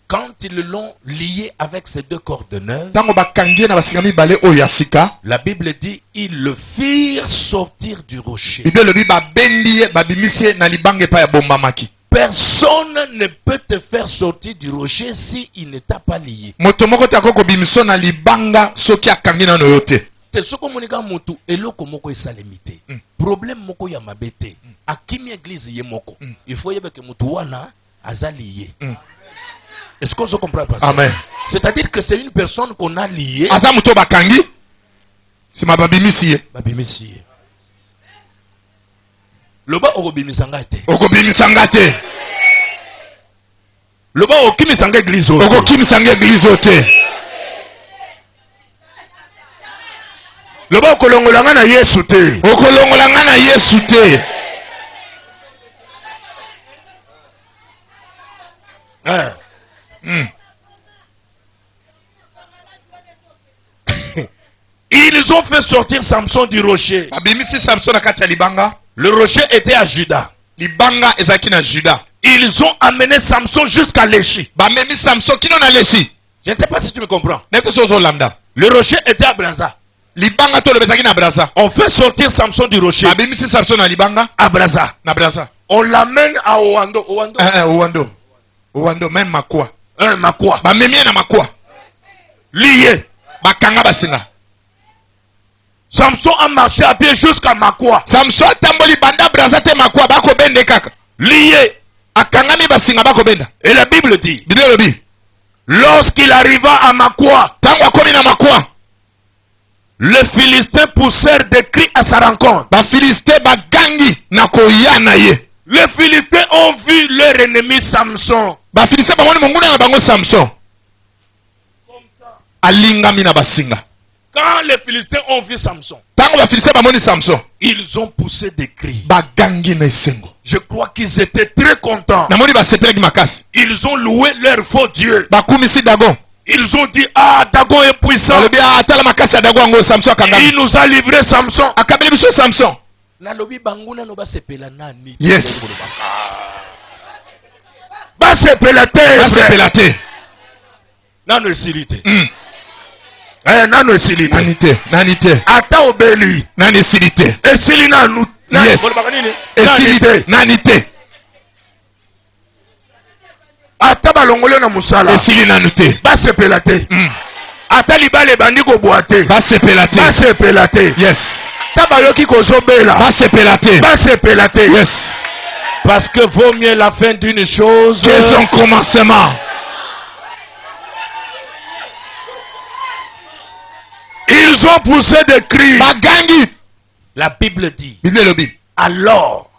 Quand ils l'ont lié avec ces 2 cordes neuves, Tango bakangi na basinga mibale oyo ya sika. la Bible dit, ils le firent sortir du rocher. Bible lobi babendi ye babimisi ye na libanga epai ya bombamaki. Personne ne peut te faire sortir du rocher si il ne t'a pas lié. Moto moko te akoki kobimiso na libanga soki akangi nano yo te. Te soko monika mutu eloko moko esalemi te. Problème moko ya mabe te. Akimi église ye moko. Il faut yeba que mutu wana aza lié. Est-ce qu'on se comprend pas ça? Amen. C'est-à-dire que c'est une personne qu'on a liée. Aza muto bakangi sima babimisi ye. Babimisi ye. Loba okobimisanga te. Okobimisanga te. Loba okimisanga église oyo. Okokimisanga église oyo te. Loba okolongolanga na Yesu te. Okolongolanga na Yesu te. Ils ont fait sortir Samson du rocher. Babimisi Samson na kati ya libanga. Le rocher était à Juda. Libanga ezaki na Juda. Ils ont amené Samson jusqu'à Léchi. Bamemi Samson kino na Léchi. Je ne sais pas si tu me comprends. Nete sozo lambda. Le rocher était à Braza. Libanga to lobezaki na Braza. On fait sortir Samson du rocher. Babimisi Samson na libanga À Braza. na Braza. On l'amène à Owando. Owando. Owando. Owando même makwa. Makwa. Bamemi na makwa. Lié. Bakanga basinga. Samson a marché à pied jusqu'à Makwa. Samson tamboli banda Braza te makwa bako bende kaka. Lié. Akangami basinga bako benda. Et la Bible dit, Bible lobi. lorsqu'il arriva à Makwa, Tango akomi na makwa. les Philistins poussèrent des cris à sa rencontre. Ba Philistin bagangi na koya na ye. Les Philistins ont vu leur ennemi Samson. Ba Philistin bamoni monguna na bango Samson. Alingami na basinga. Quand les Philistins ont vu Samson, Tango ba Philistin bamoni Samson. ils ont poussé des cris. Bagangi na esengo. Je crois qu'ils étaient très contents. Namoni ba setelaki makasi. Ils ont loué leur faux Dieu. Bakumisi Dagon. Ils ont dit, ah, Dagon est puissant. Alobi atala makasi ya Dagon ngo Samson akangami. Il nous a livré Samson. Akabeli biso Samson. Nalobi banguna no basepela nani. Yes. Basepela te. Basepela te. Nano esilite. nano esili te. Nani te, nani te. Ata obeli. Nani esili te. Esili nanu. Yes. Esili te, nani te. Ata balongolo na musala. Esili nanu te. Basepela te. Ata libale bandi ko boate. Basepela te. Basepela te. Yes. Tabayoki ko zobela. Basepela te. Basepela te. Yes. Parce que vaut mieux la fin d'une chose que son commencement. Ils ont poussé des cris. Bagangi. La Bible dit. Bible lobi. Alors.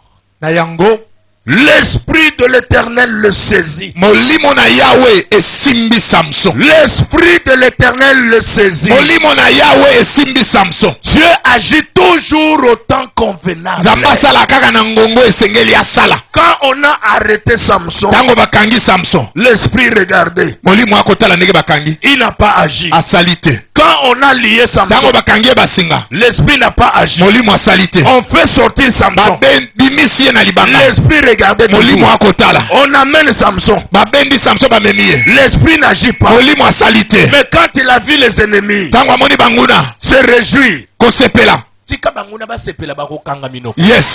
Nayango. L'esprit de l'Éternel le saisit. Molimo na Yahweh esimbi Samson. L'esprit de l'Éternel le saisit. Molimo na Yahweh esimbi Samson. Dieu agit toujours au temps convenable. Zambasala kaka na ngongo esengeli asala. Quand on a arrêté Samson, tango bakangi Samson, l'esprit regardait. Molimo akotala ndenge bakangi. Il n'a pas agi. Asalite. Quand on a lié Samson, tango bakangi basinga. l'esprit n'a pas agi. Molimo asalite. On fait sortir Samson. Bimisi na libanga. L'esprit regardait Molimo toujours. akotala. On amène Samson. Babendi Samson bamemiye. L'esprit n'agit pas. Molimo asalite. Mais quand il a vu les ennemis, tango amoni banguna, se réjouit. kosepela. Tika banguna ba sepela ba ko kanga mino. Yes.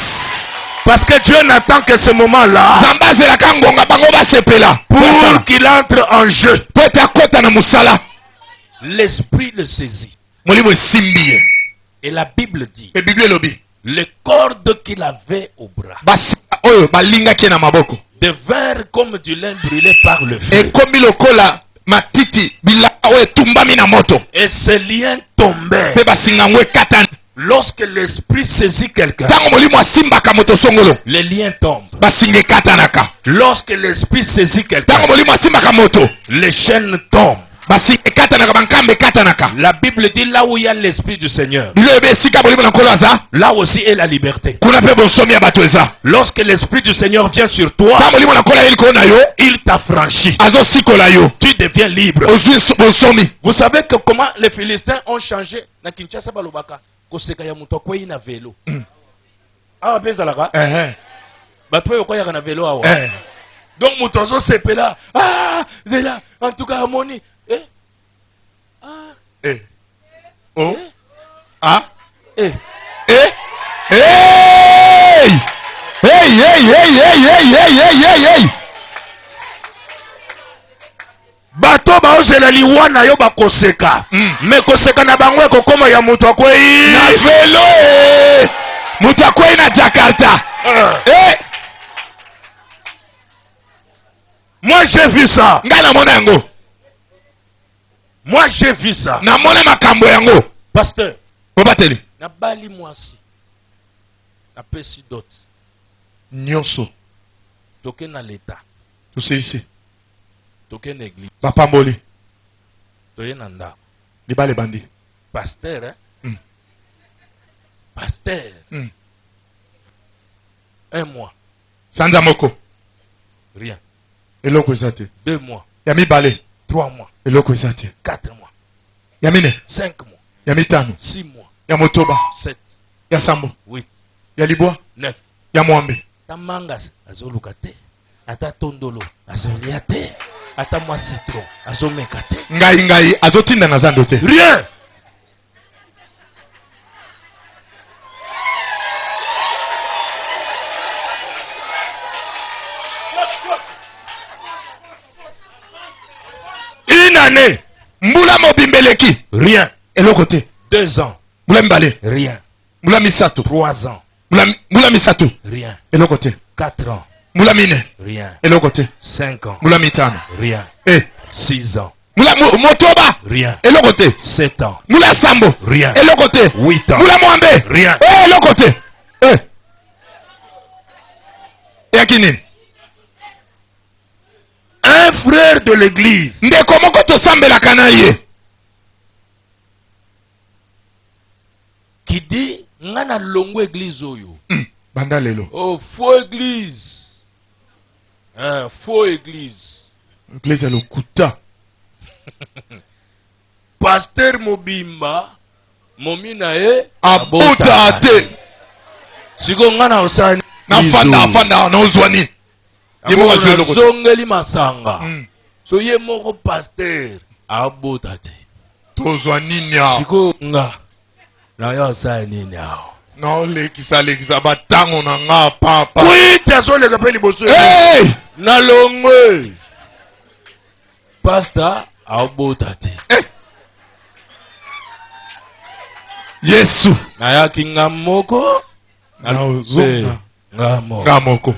Parce que Dieu n'attend que ce moment-là pour qu'il entre en jeu. L'esprit le saisit. Et la Bible dit les cordes qu'il avait au bras devinrent comme du lin brûlé par le feu. Et ces liens tombaient. Lorsque l'esprit saisit quelqu'un, les liens tombent. Lorsque l'esprit saisit quelqu'un, les chaînes tombent. La Bible dit là où il y a l'esprit du Seigneur, là aussi est la liberté. Lorsque l'esprit du Seigneur vient sur toi, il t'affranchit. Tu deviens libre. Vous savez que comment les Philistins ont changé na Kinshasa balobaka koseka ya muto kwei na vélo. Ah bezalaka. Bato yo koya na vélo awa. Donc muto zo sepela. Ah zela en tout cas harmonie. Bato baozela liwana yo bakoseka. Mais koseka na bango ekokoma ya muto kwei na vélo muto kwei na Jakarta. Moi j'ai vu ça. Ngana mona yango. Moi j'ai vu ça. Na mona makambo yango. Pasteur. Bobateli. Na bali mwasi. Na pesi dot. Nyonso. Toke na l'état. Tout c'est ici. Toke na église. Bapamboli. Toye na ndako. Libale bandi. Pasteur, hein? Pasteur. 1 mois. Sanza moko. Rien. Eloko ezate. 2 mois. Yami bale. 3 mois. Eloko ezate. 4 mois. Yamine. 5 mois. Yami tano. 6 mois. Ya motoba. 7. Ya sambo. 8. Ya libwa. 9. Ya mwambe. Tamangas azoluka te. Ata tondolo azolia te. Ata mwa citron azomeka te. Ngai azotinda na zando te. Rien. Une année. Mbula mobimbeleki. Rien. Eloko te. 2 ans. Mbula mbale. Rien. Mbula misato. 3 ans. Mbula misato. Rien. Eloko te. 4 ans. Mbula mine. Rien. Eloko te. 5 ans. Mbula mitano. Rien. 6 ans. Mbula motoba. Rien. Eloko te. 7 ans. Mbula sambo. Rien. Eloko te. 8 ans. Mbula mwambe. Rien. Eloko te. Yakini. Un frère de l'église. Ndeko moko tosambelaka na ye. Qui dit ngana longo église oyo. Banda lelo. Oh, faux église. Faux église. Église ya lokuta. Pasteur Mobimba momina abota te. Siko ngana osani. Na fanda na ozwani. Yemo azwe lokuta. Zongeli masanga. So ye moko pasteur abota te. tozwa nini awa siko nga na yo sa nini awa naolekisa batango na nga papa kwiti azoleka mpe liboso hey! na longwe pasta aobota te Yesu nayaki nga moko naozonga nga moko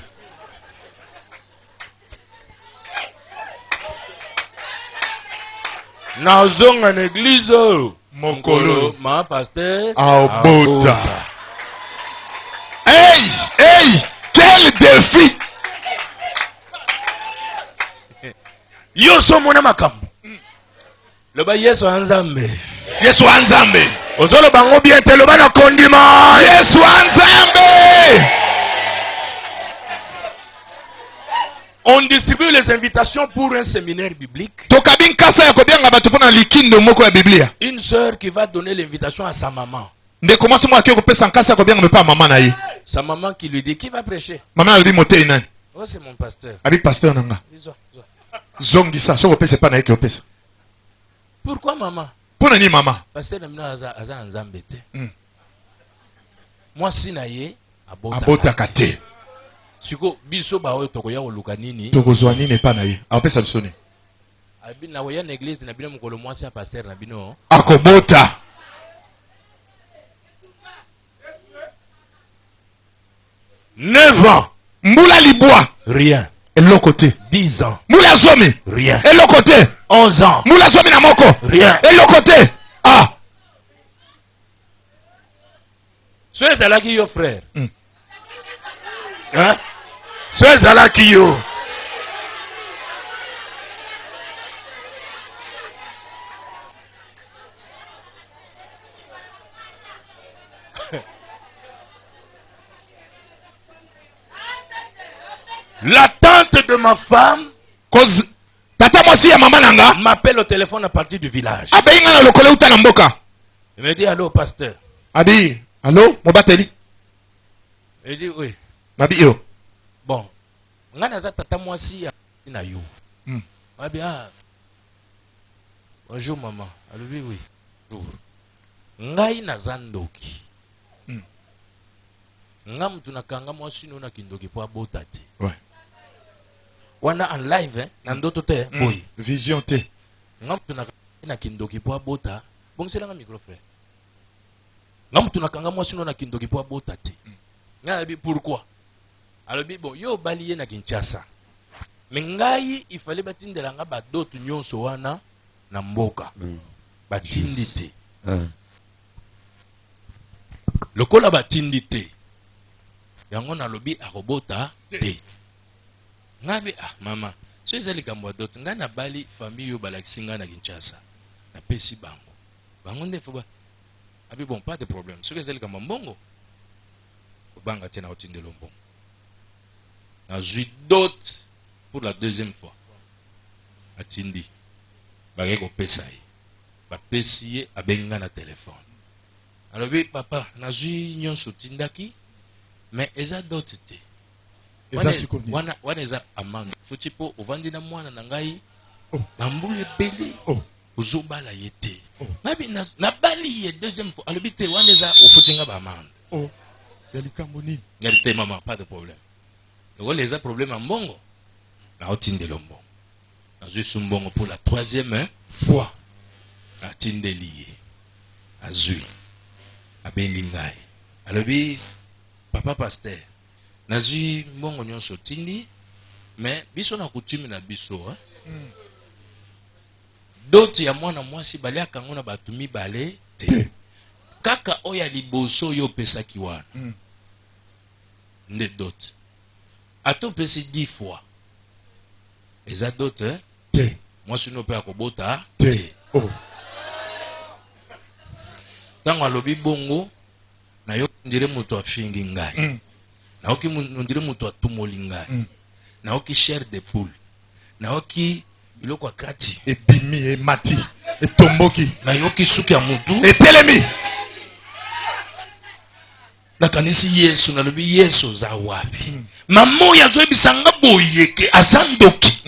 nazonga na eglize oyo mokolo ma pasteur aobota. Hey, quel défi! Yo so mona makambo. Loba Yesu anzambe. Yesu anzambe. Ozolo bango bien te loba na kondima. Yesu anzambe. On distribue les invitations pour un séminaire biblique. Tokabin kasa ya kobianga batu pona likindo moko ya Biblia. Une sœur qui va donner l'invitation à sa maman. Nde commence moi ki kopesa nkasa ko bianga pa maman na ye. Sa maman qui lui dit qui va prêcher. Maman lui moté nani? Oh c'est mon pasteur. Abi pasteur nanga. Zongisa so kopesa pa na ye ki opesa. Pourquoi maman? Pona ni maman? Pasteur namina aza nzambe te. Moi si na ye abota kate. Siko biso ba oyo tokoya oluka nini? Tokozwa nini pa na ye? Apesa biso ni. Abi na oya na église na bino mukolo mwasi ya pasteur na bino. Akobota. 9 ans. Mbula libwa. Rien. Eloko te. 10 ans. Mbula zomi. Rien. Eloko te. 11 ans. Mbula zomi na moko. Rien. Eloko te. Ah. Soyez ezalaki yo frère. Hein? Soyez ezalaki yo. La tante de ma femme tata mwasi ya mama nanga m'appelle au téléphone à partir du village. Abenga na lokole uta na mboka. Il me dit allô pasteur. Abi, allô mobateli. Il dit oui. Mabi yo. Bon. Ngana za tata mwasi ya na yo. Abi bonjour maman. Allô oui. Bonjour. Ngai na zandoki. Ngam tunakanga mwasi no na kindoki po abota te. Ouais. Wana en live na ndoto te boy. Vision te. Ngam tunakanga na kindoki po abota. Bongsela nga micro frère. Ngam tunakanga mwasi no na kindoki po abota te. Ngabi pourquoi? Alors bon yo baliye na Kinshasa. Mais ngai il fallait batindela nga ba dotu nyonso wana na mboka. Batindi te. Lokola batindi te. Yango na lobi akobota te. Ngabe mama, so ezali kambo dot nga na bali famille yo balakisinga na Kinshasa. Na pesi bango. Bango ndefu ba. Abi bon pas de problème. So ezali kambo mbongo. Banga tena otindelo mbongo. Na zui dot pour la deuxième fois. Atindi. Bagé ko pesa yi. Ba pesi ye abenga na téléphone. Alors oui papa, na zui nyonso tindaki. Mais eza dot te. Eza sikoni. Wana eza amanda. Futi po ovandi na mwana na ngai. Bambule beli. Uzobala yete. Nabi na bali ye deuxième fois. Alors bité wana eza ofutinga ba amanda. Yalikambo nini? Yalité maman, pas de problème. Donc les problèmes en bongo. Na otinde lombo. Na zui mbongo pour la troisième fois. Na tinde lié. Azui. Abengi ngai. Alors bi papa pasteur. Na zui mbongo nyonso tindi. Mais biso na coutume na biso D'autres ya mwana mwasi bale akango na batu mibale te. Kaka oya liboso yo pesa kiwana. Nde dot. Ato pesi 10 fois. Eza dot te. Mwasi no pe akobota te. Tango alobi bongo na yo ndire muto afingi ngai. Na oki ndire muto atumoli ngai. Na oki chair de poule. Na oki biloko akati. Ebimi emati. Etomboki. Na yoki suki ya mutu. Etelemi. Na kanisi Yesu na lobi Yesu za wapi. Mamo ya zoe bisanga boyeke azandoki.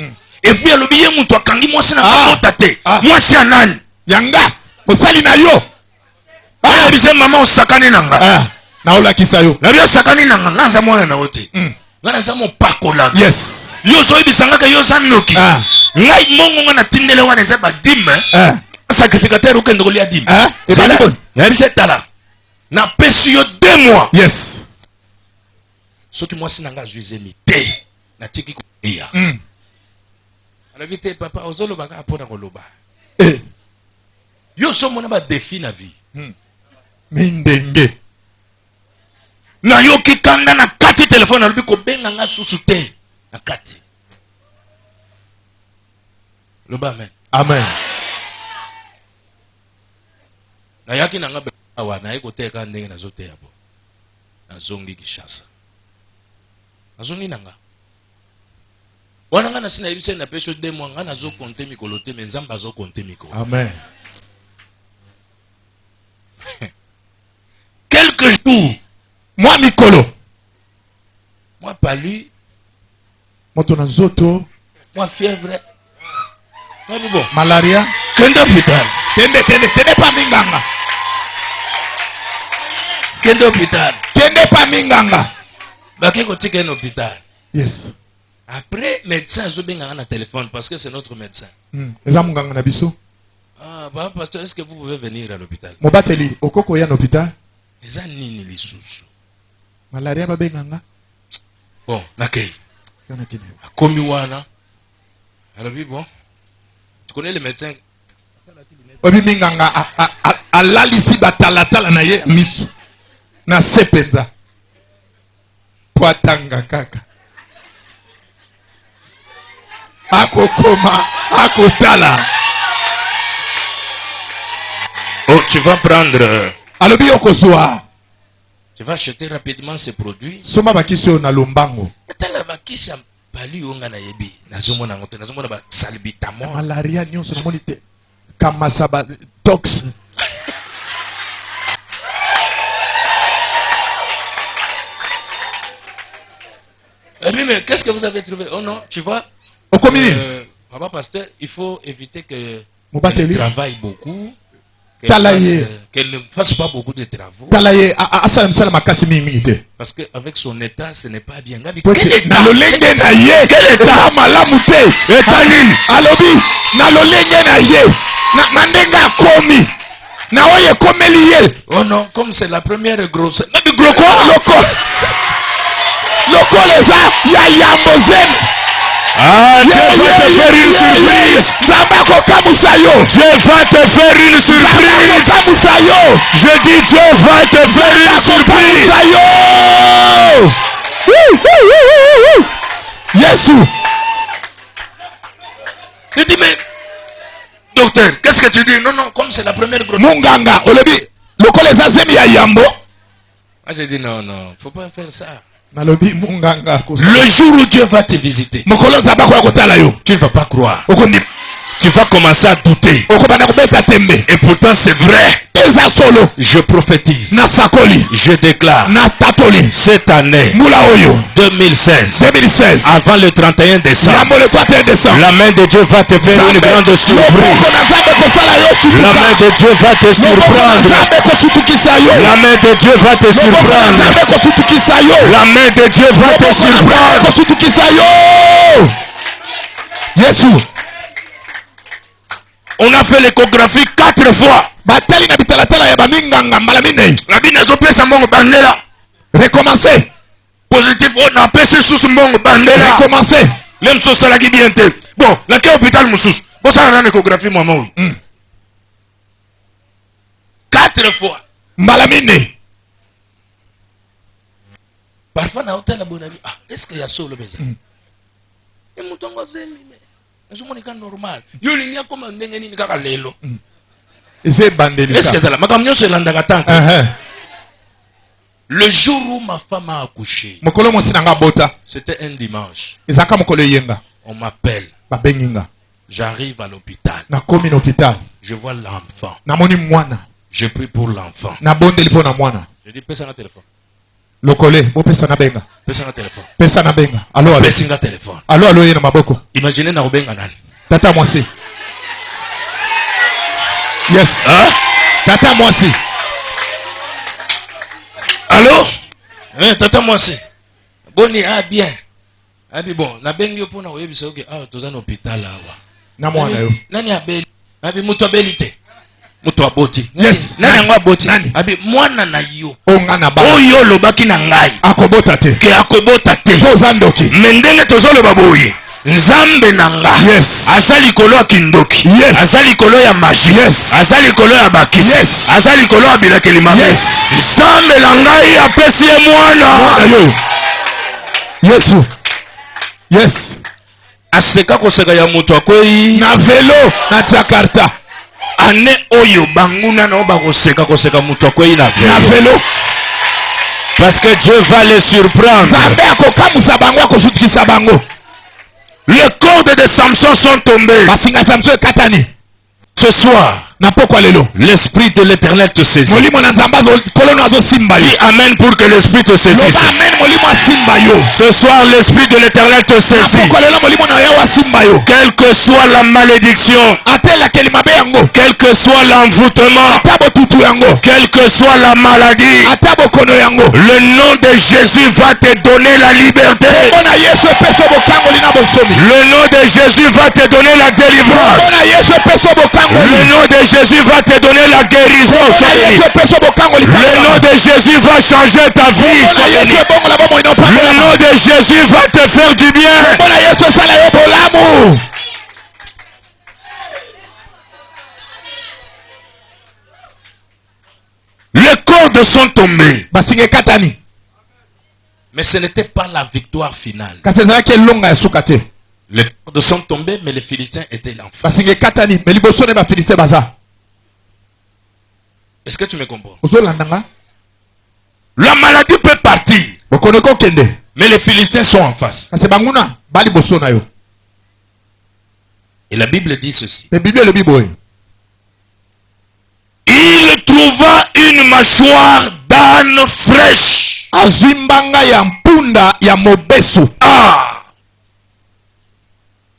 Et puis alobi ye mutu akangi mwasi na kabota te. Mwasi ya nani? Yanga. mosali na yo. Ah bise maman osakani nanga. Ah na olakisa yo. Na bio sakani nanga nganza mwana na wote. Ngana za mo pakola. Yes. Yo so ibisanga ka yo sanoki. Ah. Ngai mongo ngana tindele wana za ba dime. Ah. Sacrificateur ukendo kolia dime. Ah. Et bien bon. Na bise tala. Na pesi yo 2 mois. Yes. Soki moi sinanga juize mité. Na tiki ko ya. Ala vite papa ozolo baka apona koloba. Eh. Yo so mona ba défi na vie. Mindenge. Na yo kikanga na kati telefone alobi ko benga nga susu te na kati. Loba amen. Amen. Na yaki na nga awa na eko teka ndenge na zote yabo. Na zongi Kishasa. Na zongi nanga. Wana nga na sina yebise na peso 2 mois nga na zo konte mikolo te mais Nzamba zo konte mikolo. Amen. Quelques jours. Moi mikolo. Moi palu. Moto na zoto. Moi fièvre. Moi bon. Malaria. Kende hôpital. Tende pa minganga. Kende hôpital. Tende pa minganga. Baki ko tika en hôpital. Yes. Après médecin zo benga na téléphone parce que c'est notre médecin. Eza munganga na biso. Ah bah pasteur, est-ce que vous pouvez venir à l'hôpital? Mobateli okoko ya na hôpital. Eza nini lisusu? Malaria ba benganga. Bon, nakei. Sana kine. Akomi wana. Alors bon. Tu connais le médecin? Obi minganga alalisi batalatala na ye misu. Na sepenza. Poatanga kaka. Akokoma, akotala. Oh, tu vas prendre. Alobi okozwa. Tu vas acheter rapidement ces produits. Soma bakisi yo na lombango. Tala bakisi ya pali onga na yebi. Nazomona ngote, nazomona ba salbutamol. Malaria nyonso namoni te. Kamasaba tox. Mais qu'est-ce que vous avez trouvé? Oh non, tu vois. Papa pasteur, il faut éviter qu'elle travaille beaucoup. Qu'elle ne fasse pas beaucoup de travaux. Parce qu'avec son état, ce n'est pas bien. Quel état? Quel état? Oh non, comme c'est la première grossesse. Ah, Dieu va te faire une surprise. Dieu va te faire une surprise. Je dis Dieu va te faire une surprise. Yesu. Je dis mais docteur, qu'est-ce que tu dis? Non, non, comme c'est la première grossesse. Munganga, olebi, lokole zazemi ya yambo. Moi j'ai dit non, non, faut pas faire ça. Le jour où Dieu va te visiter, tu ne vas pas croire. Tu vas commencer à douter. Et pourtant c'est vrai. Je prophétise. Je déclare. Cette année 2016. Avant le 31 décembre. La main de Dieu va te faire une grande surprise. La main de Dieu va te surprendre. La main de Dieu va te surprendre. La main de Dieu va te surprendre. Yesu. On a fait l'échographie 4 fois. Recommencer. Positif, on a passé sous ce monde bandela. Recommencer. Même si ça l'a dit bien. Bon, là, quel hôpital moussous? Bon, ça a une échographie, maman. 4 fois. Malamine. Parfois, on a un bon ami. Ah, est-ce qu'il y a ça le besoin? Et mon tongo c'est normal. Yo linya comme ndenge nini kaka lelo. C'est bandelika. Est-ce que ça la makamnyo se landaka tant? Le jour où ma femme a accouché, c'était un dimanche. On m'appelle. J'arrive à l'hôpital. Je vois l'enfant. Je prie pour l'enfant. Je dis pèse un téléphone. Pèse un téléphone. Pèse un téléphone. Imaginez na rubenga nani. Tata mwasi. Yes. Hein? Tata moi aussi. Allô? Tata moi aussi. Boni, bien. Abi bon, na bengi yo pona oyebisa oke toza na hôpital awa. Na mwana yo. Nani abeli? Abi muto abeli te. Muto aboti. Yes. Nani yango aboti? Nani? Abi mwana na yo. Onga na ba. Oyo lobaki na ngai. Akobota te. Ke akobota te. Toza ndoki. Mendenge tozoloba boye. Nzambe na nga. Yes. Aza likolo ya kindoki. Yes. Aza likolo ya magie. Yes. Aza likolo ya bakisi. Yes. Aza likolo ya bilakeli mabe. Yes. Nzambe na ngai apesi ye mwana. Mwana yo. Yesu. Yes. Aseka koseka ya moto akwei. Na velo na Jakarta. Ane oyo banguna na oba koseka moto akwei na velo. Na velo. Parce que Dieu va les surprendre. Zambe akokamusa bango akosutukisa bango. Les cordes de Samson sont tombées. Basinga Samson katani. Ce soir, l'Esprit de l'Éternel te saisit. Dis Amen pour que l'Esprit te saisisse. Ce soir, l'Esprit de l'Éternel te saisit. Quelle que soit la malédiction, quel que soit l'envoûtement, quelle que soit la maladie, le nom de Jésus va te donner la liberté. Le nom de Jésus va te donner la délivrance. Le nom de Jésus va te donner la guérison. Le nom de Jésus va changer ta vie. Le nom de Jésus va te faire du bien. Les cordes sont tombées. Mais ce n'était pas la victoire finale. Les cordes sont tombées, mais les Philistins étaient là. Est-ce que tu me comprends? La maladie peut partir, mais les Philistins sont en face. Et la Bible dit ceci. Il trouva une mâchoire d'âne fraîche. Ah!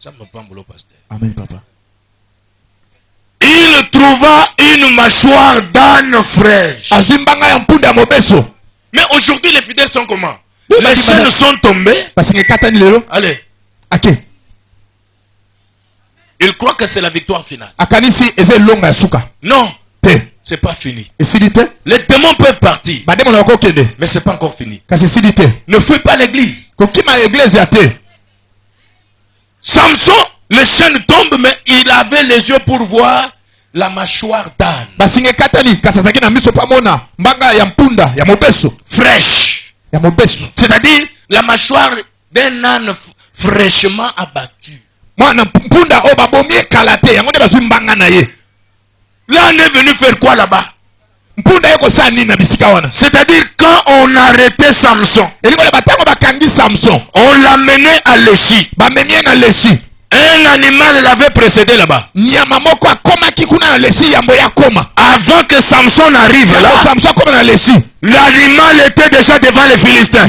Ça me prend boulot, pasteur. Amen, papa. Il trouva une mâchoire d'âne fraîche. Mais aujourd'hui, les fidèles sont comment? Les chaînes sont tombées. Allez. Il croit que c'est la victoire finale. Non. C'est pas fini. Les démons peuvent partir. Mais c'est pas encore fini. Ne fuis pas l'église. Samson, les chaînes tombent, mais il avait les yeux pour voir la mâchoire d'âne. Fraîche. C'est-à-dire la mâchoire d'un âne fraîchement abattu. L'âne est venu faire quoi là-bas? C'est-à-dire quand on arrêtait Samson, on l'amenait à Léchi. Un animal l'avait précédé là-bas. Avant que Samson arrive là, l'animal était déjà devant les Philistins.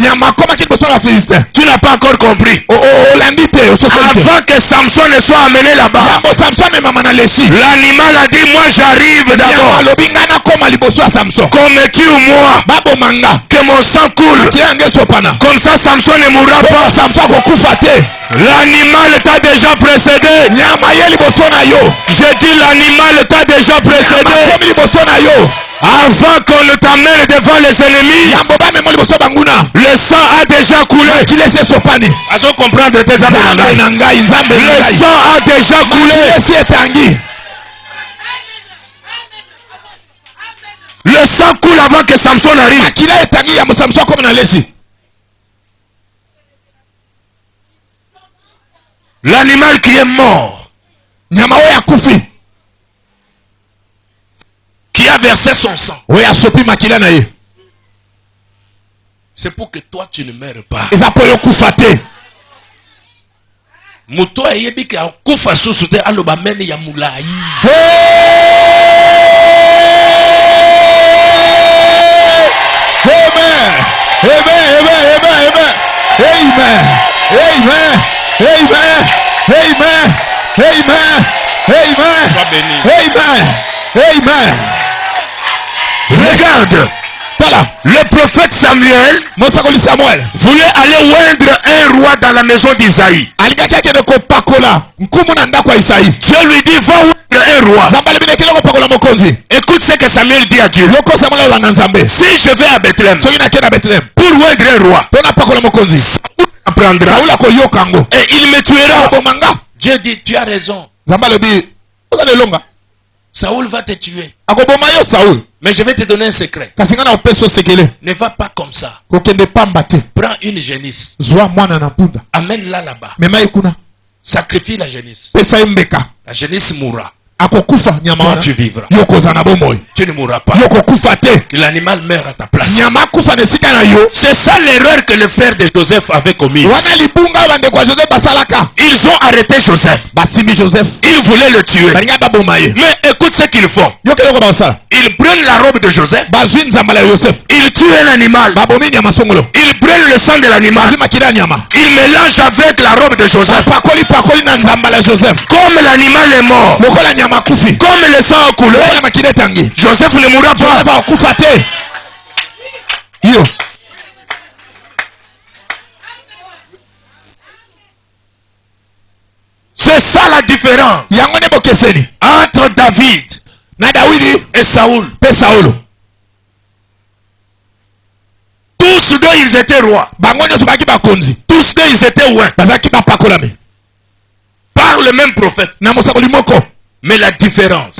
Tu n'as pas encore compris. Avant que Samson ne soit amené là-bas, l'animal a dit, moi j'arrive d'abord. Commettez-moi que mon sang coule. Comme ça Samson ne mourra pas. L'animal t'a déjà précédé. Je dis l'animal t'a déjà précédé. Avant qu'on ne t'amène devant les ennemis, le sang a déjà coulé. As-tu comprendre tes amis? Le sang a déjà coulé. Le sang coule avant que Samson arrive. L'animal qui est mort, qui a versé son sang, c'est pour que toi tu ne meurs pas. Muto ayebi ke akufa susu te aloba mene ya mulai. Amen. Amen. Regarde. Le prophète Samuel voulait aller oindre un roi dans la maison d'Isaïe. Dieu lui dit, va oindre un roi. Écoute ce que Samuel dit à Dieu. Si je vais à Bethléem pour oindre un roi, Saoul apprendra et il me tuera. Dieu dit, tu as raison. Saoul va te tuer. Mais je vais te donner un secret. Ne va pas comme ça. Prends une génisse. Amène-la là-bas. Sacrifie la génisse. La génisse mourra. Toi tu vivras. Tu ne mourras pas. Que l'animal meurt à ta place. C'est ça l'erreur que le frère de Joseph avait commise. Ils ont arrêté Joseph. Ils voulaient le tuer. Mais écoute ce qu'ils font. Ils prennent la robe de Joseph. Ils tuent un animal. Ils prennent le sang de l'animal. Ils mélangent avec la robe de Joseph. Comme l'animal est mort, comme le sang a coulé, Joseph ne mourra pas. C'est ça la différence entre David et Saoul. Tous deux ils étaient rois. Tous deux ils étaient ouins par le même prophète. Mais la différence,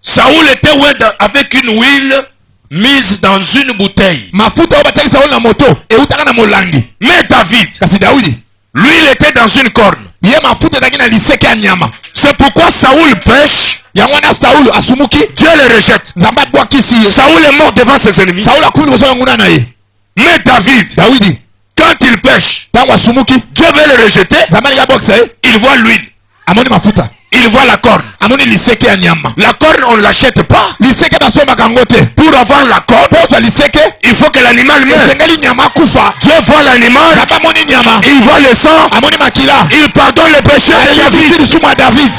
Saoul était ouin avec une huile mise dans une bouteille. Mais David, lui il était dans une corne. C'est pourquoi Saoul pêche. Dieu le rejette. Saoul est mort devant ses ennemis. Mais David, quand il pêche, Dieu veut le rejeter. Il voit l'huile. Il voit la corne. La corne on ne l'achète pas. Pour avoir la corne, il faut que l'animal meure. Dieu voit l'animal. Il voit le sang. Il pardonne le péché de David.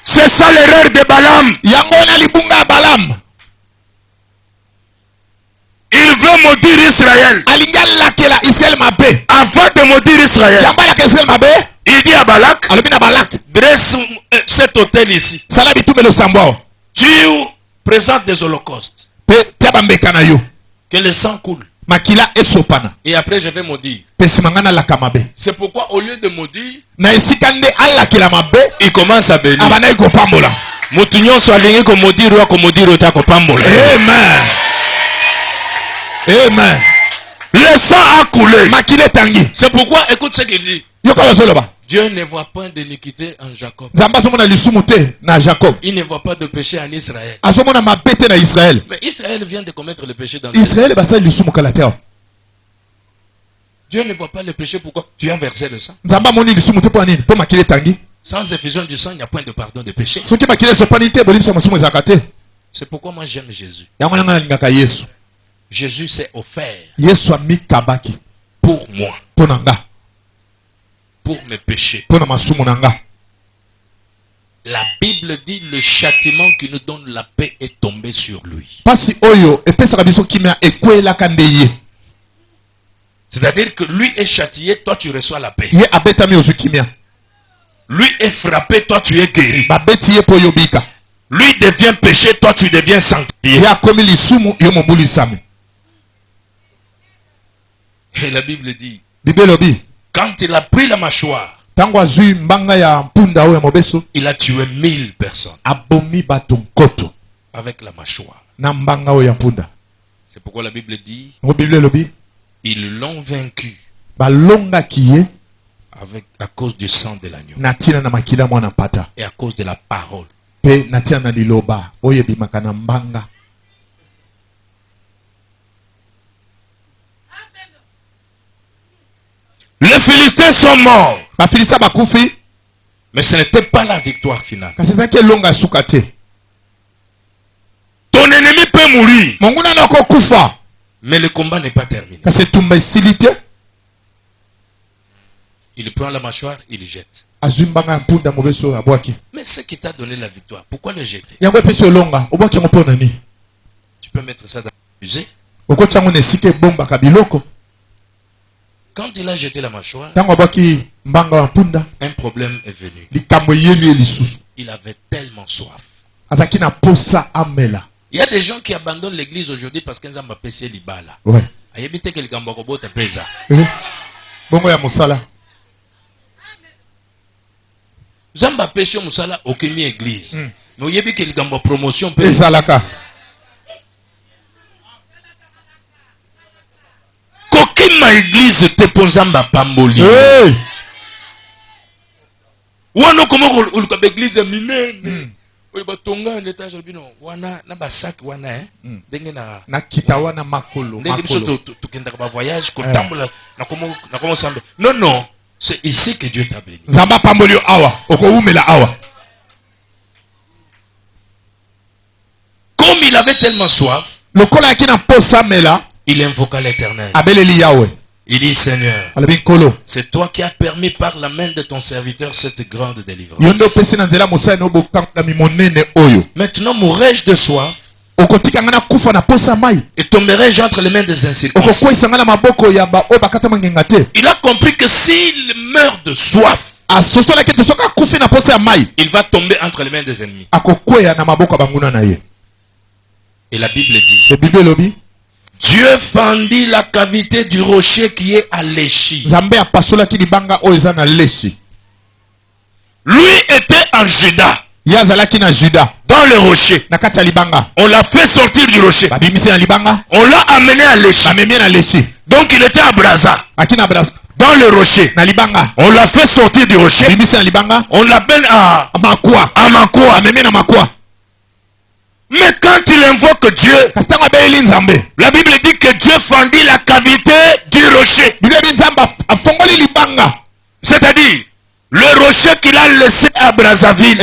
C'est ça l'erreur de Balaam. Il veut maudire Israël. Avant de maudire Israël, il dit à Balak, dresse cet autel ici. Tu présentes des holocaustes. Que le sang coule. Et après je vais maudire. C'est pourquoi au lieu de maudire, il commence à bénir. Amen. Amen. Le sang a coulé. C'est pourquoi, écoute ce qu'il dit. Dieu ne voit point d'iniquité en Jacob. Il ne voit pas de péché en Israël. Mais Israël vient de commettre le péché dans le monde. Dieu ne voit pas le péché, pourquoi tu as versé le sang? Sans effusion du sang, il n'y a point de pardon de péché. C'est pourquoi moi j'aime Jésus. Jésus s'est offert pour moi, pour mes péchés. La Bible dit le châtiment qui nous donne la paix est tombé sur lui. C'est-à-dire que lui est châtié, toi tu reçois la paix. Lui est frappé, toi tu es guéri. Lui devient péché, toi tu deviens sanctifié. Et la Bible dit, quand il a pris la mâchoire, il a tué 1000 personnes avec la mâchoire. C'est pourquoi la Bible dit, ils l'ont vaincu à cause du sang de l'agneau et à cause de la parole. Les Philistins sont morts. Mais ce n'était pas la victoire finale. Ton ennemi peut mourir. Mais le combat n'est pas terminé. Il prend la mâchoire, il jette. Azumbanga mpunda mobeso abwaki. Mais ce qui t'a donné la victoire, pourquoi le jeter? Yango pesi olonga, obwaki ngo pona ni. Tu peux mettre ça dans le musée. Oko tsango nesike bomba kabiloko. Quand il a jeté la mâchoire, Tango abwaki mbanga mpunda. un problème est venu. Likambo yeli elisusu. Il avait tellement soif. Azaki na posa amela. Il y a des gens qui abandonnent l'église aujourd'hui parce qu'ils ont apprécié l'ibala. Ouais. Ayebite que le gambakobo te pesa. Bongo ya musala. Zamba pêche musala okemi église. Mais oyebi que le gamba promotion peut. Ezalaka. Kokima église te ponzamba pamboli. Hey! Wano komo uluka église minene. Oye batonga l'étage albino wana na basaki wana ndenge na kitawa na makolo. Ndenge biso tukenda ba voyage kotambola na komo sambe. Non non, c'est ici que Dieu t'a béni. Zamba pambolio awa, oko umela awa. Comme il avait tellement soif, le kola qui n'a pas ça mela, il invoqua l'Éternel. Abeleli Yahweh. Il dit Seigneur, c'est toi qui as permis par la main de ton serviteur cette grande délivrance. Maintenant mourrai-je de soif et tomberai-je entre les mains des incirconcis. Il a compris que s'il meurt de soif, il va tomber entre les mains des ennemis. Et la Bible dit, Dieu fendit la cavité du rocher qui est à Léchi. Lui était en Juda. Dans le rocher. On l'a fait sortir du rocher. On l'a amené à Léchi. Donc il était à Braza. Dans le rocher. On l'a fait sortir du rocher. On l'appelle à Makwa. Mais quand il invoque Dieu, la Bible dit que Dieu fendit la cavité du rocher. C'est-à-dire, le rocher qu'il a laissé à Brazzaville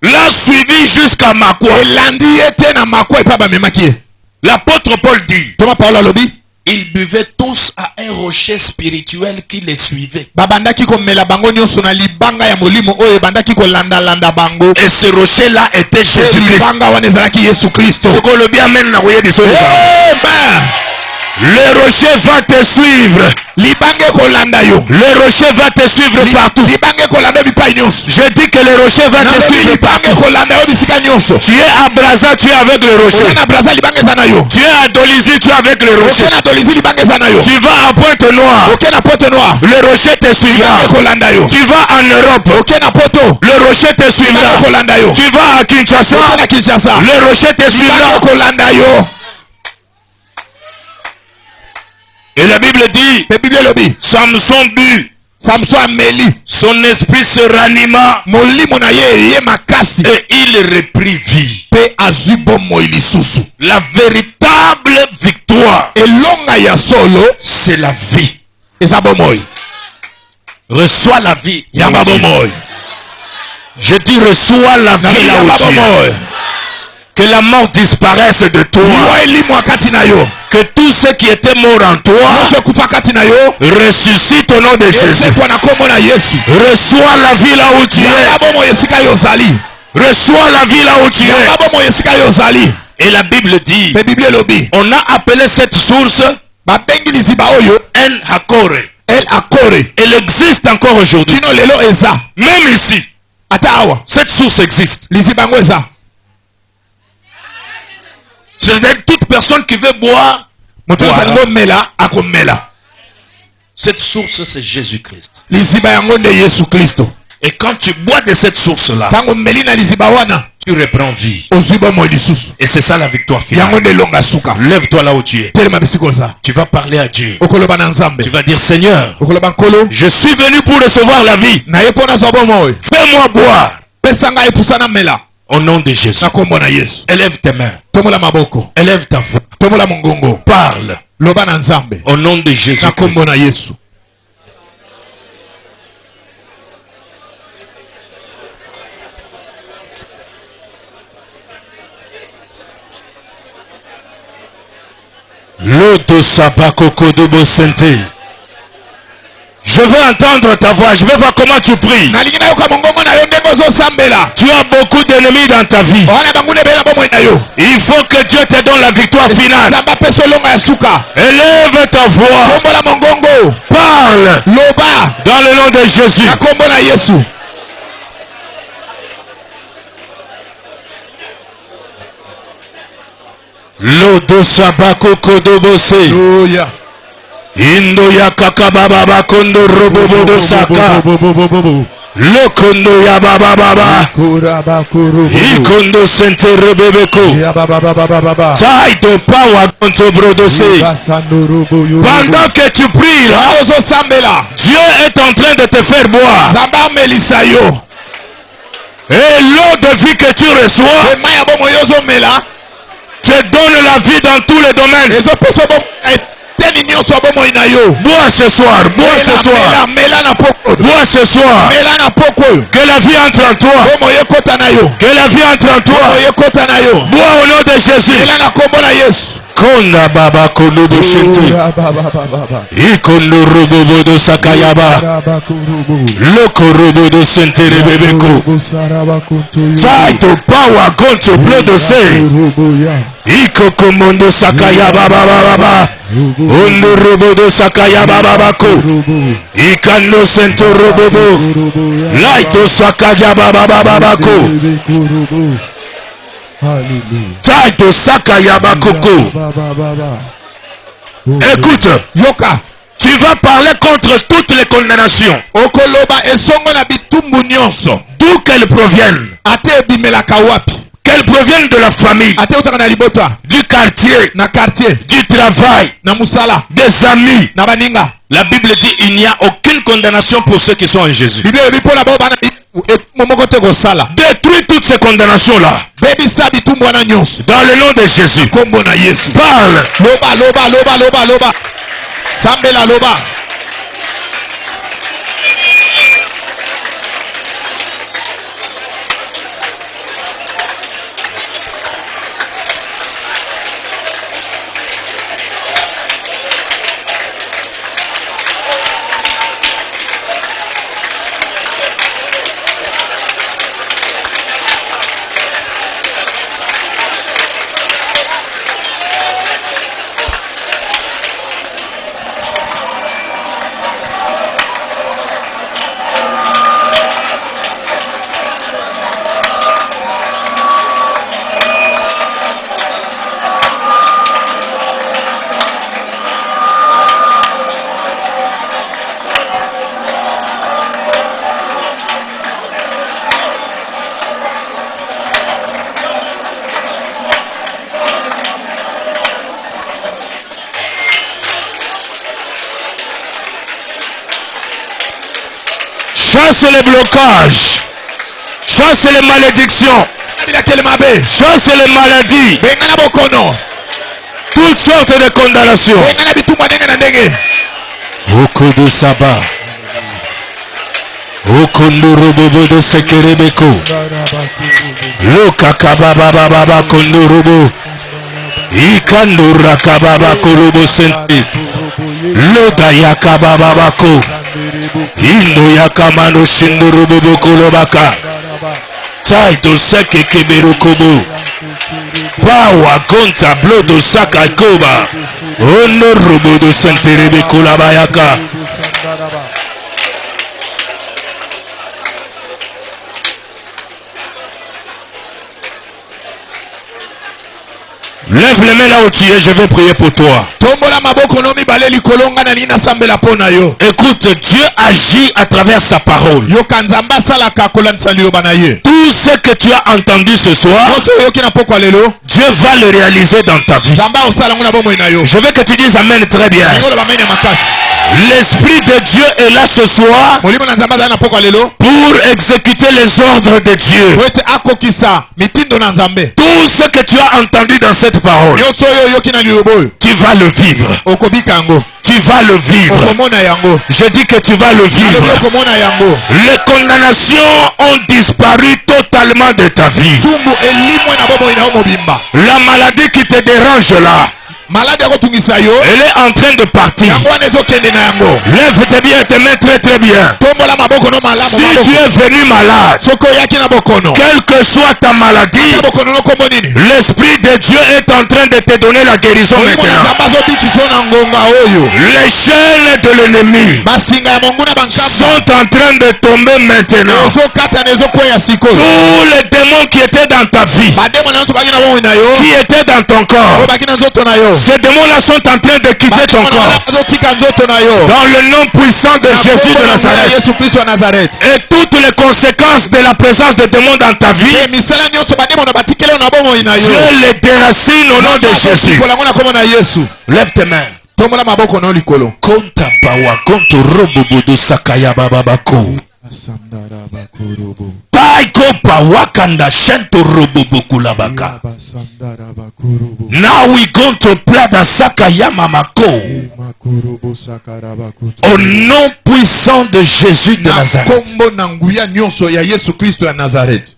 l'a suivi jusqu'à Makwa. L'apôtre Paul dit, ils buvaient tous à un rocher spirituel qui les suivait. Et ce rocher-là était Jésus-Christ. Le rocher va te suivre. Le rocher va te suivre partout. Je dis que le rocher va te suivre partout. Tu es à Braza, tu es avec le rocher. Tu es à Dolisie, tu es avec le rocher. Tu vas à Pointe-Noire. Le rocher te suivra. Tu vas en Europe. Le rocher te suivra. Tu vas à Kinshasa. Le rocher te suivra. Et la Bible dit, Samson but, son esprit se ranima et il reprit vie. La véritable victoire, c'est la vie. Reçois la vie. Je dis reçois la vie là où tu es. Que la mort disparaisse de toi. Que tous ceux qui étaient morts en toi ressuscitent au nom de Jésus. Reçois la vie là où tu es. Reçois la vie là où tu es. Et la Bible dit, on a appelé cette source El Hakore. Elle existe encore aujourd'hui. Même ici, cette source existe. C'est-à-dire toute personne qui veut boire, cette source c'est Jésus-Christ. Et quand tu bois de cette source-là, tu reprends vie. Et c'est ça la victoire finale. Lève-toi là où tu es. Tu vas parler à Dieu. Tu vas dire Seigneur, je suis venu pour recevoir la vie. Fais-moi boire. Au nom de Jésus. Élève tes mains. Élève ta voix. Parle. Au nom de Jésus. L'eau de Sabakoko de Bosente. Je veux entendre ta voix. Je veux voir comment tu pries. Tu as beaucoup d'ennemis dans ta vie. Il faut que Dieu te donne la victoire finale. Élève ta voix. Parle. Dans le nom de Jésus. Lodo sabako kodobose. Indo ya kakababa kondo robobo do saka. Lokondo ya baba baba. Ikondo sente rebebeko. Saito power konto brodose. Pendant que tu pries là, Dieu est en train de te faire boire. Et l'eau de vie que tu reçois te donne la vie dans tous les domaines. Bois ce soir, bois ce soir, bois ce soir. Que la vie entre en toi. Que la vie entre en toi. Bois au nom de Jésus. Konda baba konubo shente. Ikondo robobo do sakayaba. Loko robo do sente rebebeko. Saito power contre bleu de se. Iko komondo sakayaba baba baba. Ondo robo do sakayaba babako. Ikando sento robobo. Laito sakayaba baba babako. Taito sakayaba koko. Écoute, Yoka, tu vas parler contre toutes les condamnations, d'où qu'elles proviennent. Qu'elles proviennent de la famille, du quartier, du travail, des amis. La Bible dit il n'y a aucune condamnation pour ceux qui sont en Jésus. Détruis toutes ces condamnations-là. Dans le nom de Jésus. Parle. Chasse les blocages. Chasse les malédictions. Chasse les maladies. Toutes sortes de condamnations. Oko de Saba. Okondoro bobo de Sekerebeko. Lokakababa baba kondorobo. Ikandura kababa korobo sente. Loda yakababa bako. Indo yakamano shindoro bobo kolobaka. Taito seke kebero kobo. Pawa konta blodo saka koba. Ono robo do senterebe kolabayaka. Lève les mains là où tu es, je vais prier pour toi. Écoute, Dieu agit à travers sa parole. Tout ce que tu as entendu ce soir, Dieu va le réaliser dans ta vie. Je veux que tu dises Amen très bien. L'Esprit de Dieu est là ce soir pour exécuter les ordres de Dieu. Tout ce que tu as entendu dans cette parole, tu vas le vivre. Tu vas le vivre. Je dis que tu vas le vivre. Les condamnations ont disparu totalement de ta vie. La maladie qui te dérange là, malade akotungisa yo Elle est en train de partir. yango wana ezokende na yango Lève-toi bien, tes mains très très bien. tombola maboko no malamu Si tu es venu malade, soki oyaki na bokono quelle que soit ta maladie, na bokono no kombo nini l'Esprit de Dieu est en train de te donner la guérison molimo na maintenant. nzambe azobikisa na ngonga oyo Les chaînes de l'ennemi basinga ya monguna bankamba sont en train de tomber maintenant. ezokatana ezokweya sikoyo Tous les démons qui étaient dans ta vie, bademo na nyonso baki na bomoi na yo qui étaient dans ton corps, oyo baki na nzoto na yo ces démons-là sont en train de quitter ton corps. bazotika nzoto na yo Dans le nom puissant de Jésus de ya Nazareth. yesu kristo ya nazareth Et toutes les conséquences de la présence des démons dans ta vie, misala nyonso bademo na batikeli na bomoi na yo Dieu les déracine au nom de Jésus. kolango na kombo na yesu Lève tes mains. tombola maboko no likolo Konta bawa konto robobodo sakaya bababako. asandara bakurubu Taiko bawa kanda shento roboboku labaka. basandara bakurubu Now we go to plada sakaya mamako. makurubu sakara bakutu Au nom puissant de Jésus de na Nazareth. kombo na nguya nyonso ya yesu kristo ya nazareth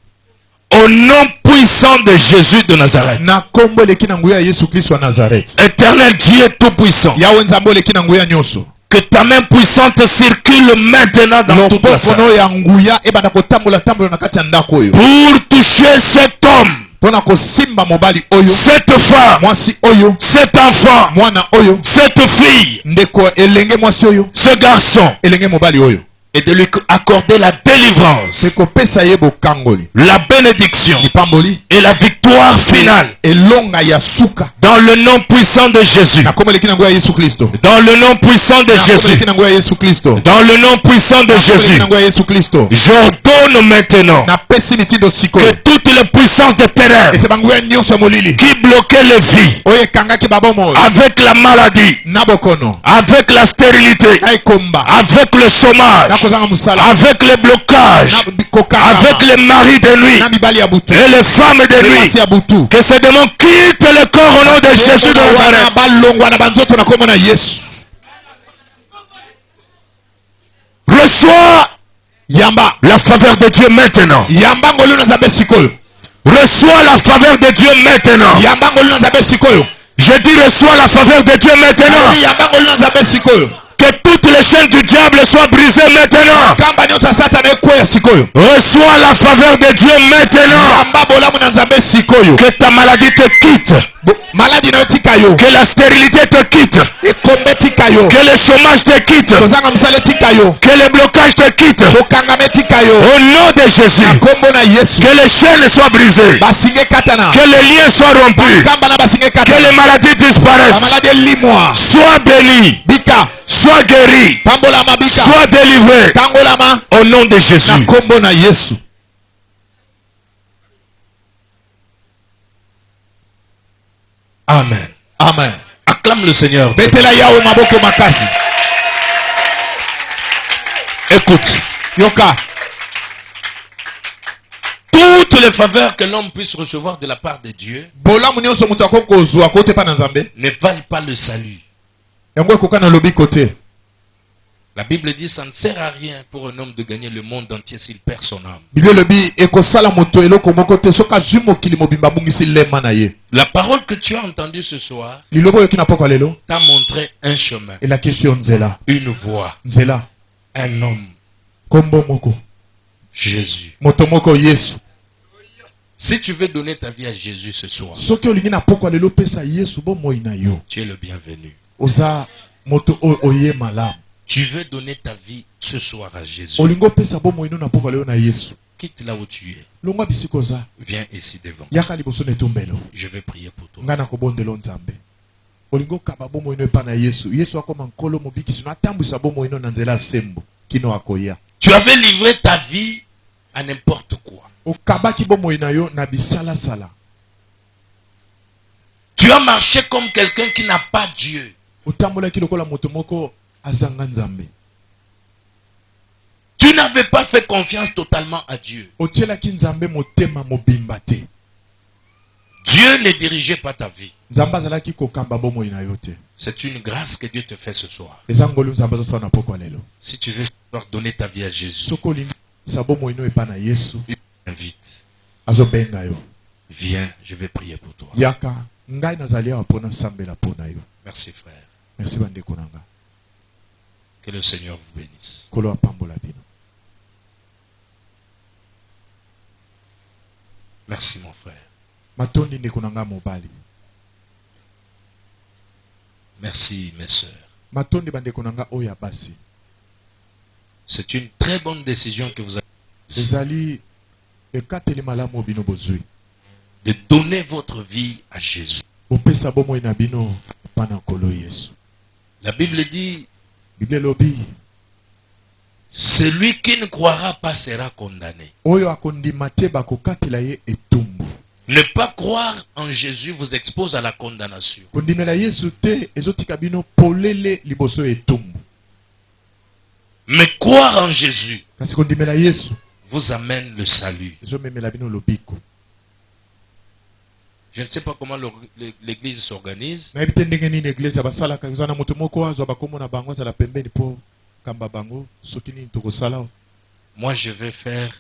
Au nom puissant de Jésus de Nazareth. na kombo eleki na nguya ya yesu kristo ya nazareth Éternel Dieu tout-puissant. yawe nzambe oleki na nguya nyonso Que ta main puissante circule maintenant dans toute la loboko salle. no ya nguya ebanda kotambola tambola na kati ya ndako oyo Pour toucher cet homme, mpona kosimba mobali oyo cette femme, mwasi oyo cet enfant, mwana oyo cette fille, ndeko elenge mwasi oyo ce garçon, elenge mobali oyo et de lui accorder la délivrance, mpe kopesa ye bokangoli la bénédiction lipamboli et la victoire finale elonga ya suka dans le nom puissant de Jésus. na kombo eleki na nguya ya yesu kristo Dans le nom puissant de na kombo Jésus. eleki na nguya ya yesu kristo Dans le nom puissant de na kombo eleki Jésus. na nguya ya yesu kristo J'ordonne maintenant napesi mitindo que sikoyo toutes les puissances des ténèbres ete banguya nyonso ya molili qui bloquaient les vies oyo ekangaki babomoi avec la maladie, na bokono avec la stérilité, na ekomba avec le chômage, na kozanga mosala avec les blocages, na kokangama avec les maris de nuit na mibali ya butu et les femmes de masi nuit. ya butu Que ces démons quittent le corps au nom de Jésus de wana Nazareth. balongwa na banzoto na kombo na yesu Reçois yamba la faveur de Dieu maintenant. yamba ngolu na nzambe sikoyo Reçois la faveur de Dieu maintenant. yamba ngolu na nzambe sikoyo Je dis reçois la faveur de Dieu maintenant. yamba ngolu na nzambe sikoyo Que toutes les chaînes du diable soient brisées maintenant. kamba nyonso ya satana ekweya sikoyo Reçois la faveur de Dieu maintenant. yamba bolamu na nzambe sikoyo Que ta maladie te quitte. maladi nayo tika yo Que la stérilité te quitte. ekombe tika yo Que le chômage te quitte. kozanga mosala tika yo Que les blocages te quittent. kokangama etika yo Au nom de Jésus. na kombo na yesu Que les chaînes soient brisées. basinge katana Que les liens soient rompus. bakamba na basinge Que katana les maladies disparaissent. bamaladi elimwa Sois béni. bika Sois guéri. pambolama bika Sois délivré. tangolama Au nom de na Jésus. kombo na yesu Amen. amen Acclame le Seigneur. betela yawe maboko makasi Écoute. yoka Toutes les faveurs que l'homme puisse recevoir de la part de Dieu bolamu nyonso moto akoki kozwa kotepa na nzambe ne valent pas le salut. yango ekoka na lobi kote La Bible dit ça ne sert à rien pour un homme de gagner le monde entier s'il perd son âme. biblia elobi ekosala moto eloko moko te soki azwi mokili mobimba abungisi lema na ye La parole que tu as entendue ce soir liloba oyoki na pokwa lelo t'a montré un chemin, elakisi yo nzela une voie, nzela un homme, kombo moko Jésus. moto moko yesu Si tu veux donner ta vie à Jésus ce soir, soki olingi na pokwa lelo opesa yesu bomoi na yo tu es le bienvenu. oza moto oyo oye malamu Tu veux donner ta vie ce soir à Jésus. olingi opesa bomoi no na pokwa lelo na yesu Quitte là où tu es. longwa bisika oza Viens ici devant. yaka liboso na etumbelo Je vais prier pour toi. ngai nakobondela nzambe olingi okaba bomoi no epa na yesu yesu akoma nkolo mobikisi no atambwisa bomoi no na nzela ya sembo kino akoya Tu avais livré ta vie à n'importe quoi. okabaki bomoi na yo na bisalasala Tu as marché comme quelqu'un qui n'a pas Dieu. otambolaki lokola moto moko azanga nzambe Tu n'avais pas fait confiance totalement à Dieu. otielaki nzambe motema mobimba te Dieu ne dirigeait pas ta vie. nzambe azalaki kokamba bomoi na yo te C'est une grâce que Dieu te fait ce soir. eza ngolu nzambe azosala na pokwa lelo Si tu veux pouvoir donner ta vie à Jésus, soki olingi sa bomoi no epa na yesu invite. azobenga yo Viens, je vais prier pour toi. yaka Ngai nazali awa pona sambela pona yo. Merci frère. Merci bandeko nanga. Que le Seigneur vous bénisse. Kolo apambola bino. Merci mon frère. Matondi ndeko nanga mobali. Merci mes sœurs. Matondi bandeko nanga oya basi. C'est une très bonne décision que vous avez prise. Ezali ekateli malamu bino bozui. De donner votre vie à Jésus. Opesa bomo ina bino pana kolo Yesu. La Bible dit, Bible lobi. celui qui ne croira pas sera condamné. Oyo akondima te bakokatela ye etumbu. Ne pas croire en Jésus vous expose à la condamnation. Kondimela Yesu te ezotika bino polele liboso etumbu. Mais croire en Jésus Kasi kondimela Yesu vous amène le salut. ezomemela bino lobiko. Je ne sais pas comment l'église s'organise. Na ebite ndenge nini eglise basalaka ezana moto moko azwa bakomo na bango za la pembeni po kamba bango soki nini tokosala. Moi, je vais faire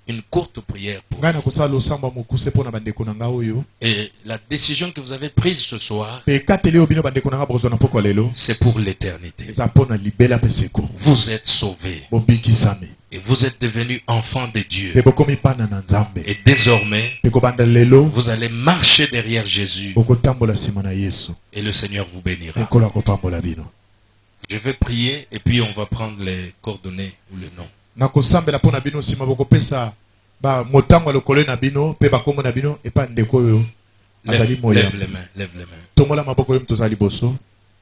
une courte prière pour Ngai na kosala losamba mokuse pona bandeko nanga oyo. Et la décision que vous avez prise ce soir, Pe kateli oyo bino bandeko nanga bozwa na poko lelo. c'est pour l'éternité. Eza pona libela pe seko. Vous êtes sauvés Bobikisami. et vous êtes devenus enfants de Dieu. Pe bokomi pana na Nzambe. Et désormais, Pe kobanda lelo vous allez marcher derrière Jésus bokotambola sima na Yesu. et le Seigneur vous bénira. Ekolo akopambola bino. Je vais prier et puis on va prendre les coordonnées ou le nom. Na kosambela pona bino sima bokopesa ba motango lokolo na bino pe bakomo na bino epa ndeko oyo azali moya. Lève les mains, lève les mains. Tomola maboko yo mtozali boso.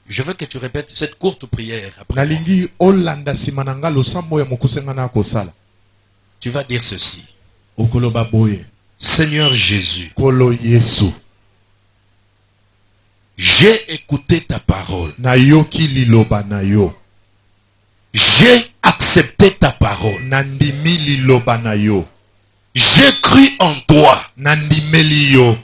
Je veux que tu répètes cette courte prière après moi. Nalingi olanda sima na nga losambo ya mokusenga na kosala. Tu vas dire ceci. Okoloba boye. Seigneur Jésus, Kolo Yesu. j'ai écouté ta parole. Na yoki liloba na yo. J'ai accepté ta parole. Nandimi liloba na yo. J'ai cru en toi. Nandimeli yo.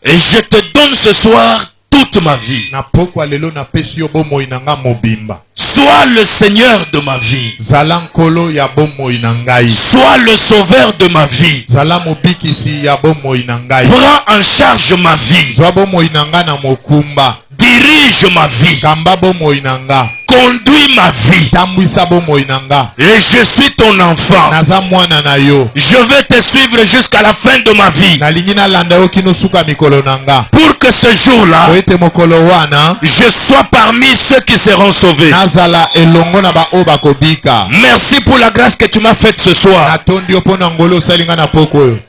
Et je te donne ce soir toute ma vie. Na pokwa lelo na pesi yo bomoi na nga mobimba. Sois le Seigneur de ma vie. Zala nkolo ya bomoi na ngai. Sois le sauveur de ma vie. Zala mobikisi ya bomoi na ngai. Prends en charge ma vie. Zwa bomoi na nga na mokumba. Dirige ma vie. Kamba bomoi na nga. Conduis ma vie. Tambwisa bomoi na nga. Et je suis ton enfant. Naza mwana na yo. Je vais te suivre jusqu'à la fin de ma vie. Nalingi nalanda yo kino suka mikolo na nga. Pour que ce jour-là, Po ete mokolo wana je sois parmi ceux qui seront sauvés. nazala elongo na ba oyo bakobika. Merci pour la grâce que tu m'as faite ce soir. Natondi yo mpo na ngolo osali nga na poko oyo.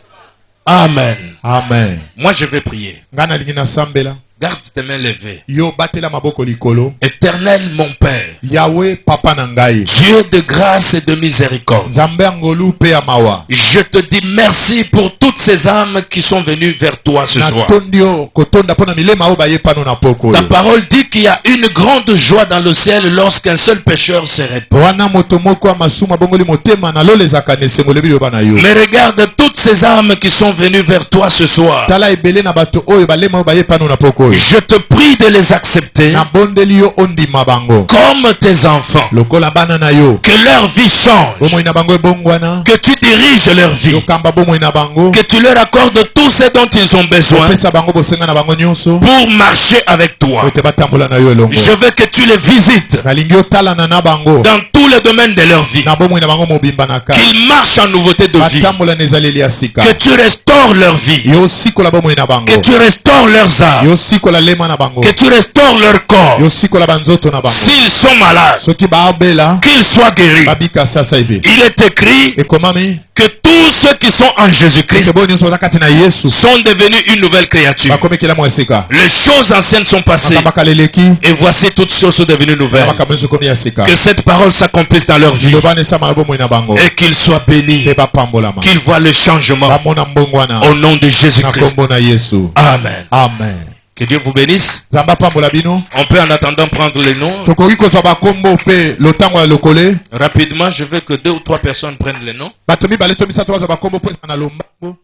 Amen. Amen. Moi, je vais prier. Nga nalingi nasambela. Garde tes mains levées. Yo batela maboko likolo. Éternel mon Père, Yahweh papa na ngai. Dieu de grâce et de miséricorde, Nzambe ya ngolu pe ya mawa. je te dis merci pour toutes ces âmes qui sont venues vers toi ce soir. Natondi yo kotonda pona milema oyo baye pano na poko Ta oyo. parole dit qu'il y a une grande joie dans le ciel lorsqu'un seul pécheur se répand. Wana moto moko ya masumu abongoli motema na lolezaka na esengo lebi yo bana yo. Mais regarde toutes ces âmes qui sont venues vers toi ce soir. Tala ebele na bato oyo balema oyo baye pano na poko oyo. Je te prie de les accepter Na bondeli yo ondima bango. comme tes enfants. Lokola bana na yo. Que leur vie change. Bomoi na bango ebongwana. Que tu diriges leur vie. Yokamba bomoi na bango. Que tu leur accordes tout ce dont ils ont besoin Pesa bango bosenga na bango nyonso. pour marcher avec toi. Ote batambola na yo elongo. Je veux que tu les visites Nalingi otalana na bango. dans tous les domaines de leur vie. Na bomoi na bango mobimba na ka. Qu'ils marchent en nouveauté de vie. Batambola na ezaleli ya sika. Que tu restaures leur vie. Yo sikola bomoi na bango. Que tu restaures leurs âmes. Yo sikola lema na bango. Que tu restaures leur corps. Yo sikola banzoto na bango. S'ils sont malades, Soki baabela qu'ils soient guéris. babika sasa hivi. Il est écrit Ekomami que tous ceux qui sont en Jésus-Christ ete bo nyonso baza kati na Yesu sont devenus une nouvelle créature. bakomekela mwa sika. Les choses anciennes sont passées Makambo akaleleki et voici toutes choses sont devenues na nouvelles. makambo nyonso ekomi ya sika. Que cette parole s'accomplisse dans leur vie Liloba na esama na bomoi na bango. et qu'ils soient bénis, Pe bapambolama. qu'ils voient le changement Bamona mbongwana au nom de na Jésus-Christ. kombo na Yesu. Amen. Amen. Que Dieu vous bénisse. Nzambe apambola bino. On peut en attendant prendre les noms. Tokoki kozwa bakombo pe lotango ya lokole. Rapidement, je veux que 2 ou 3 personnes prennent les noms. Bato mibale to misato bazwa bakombo po ezala na lombango.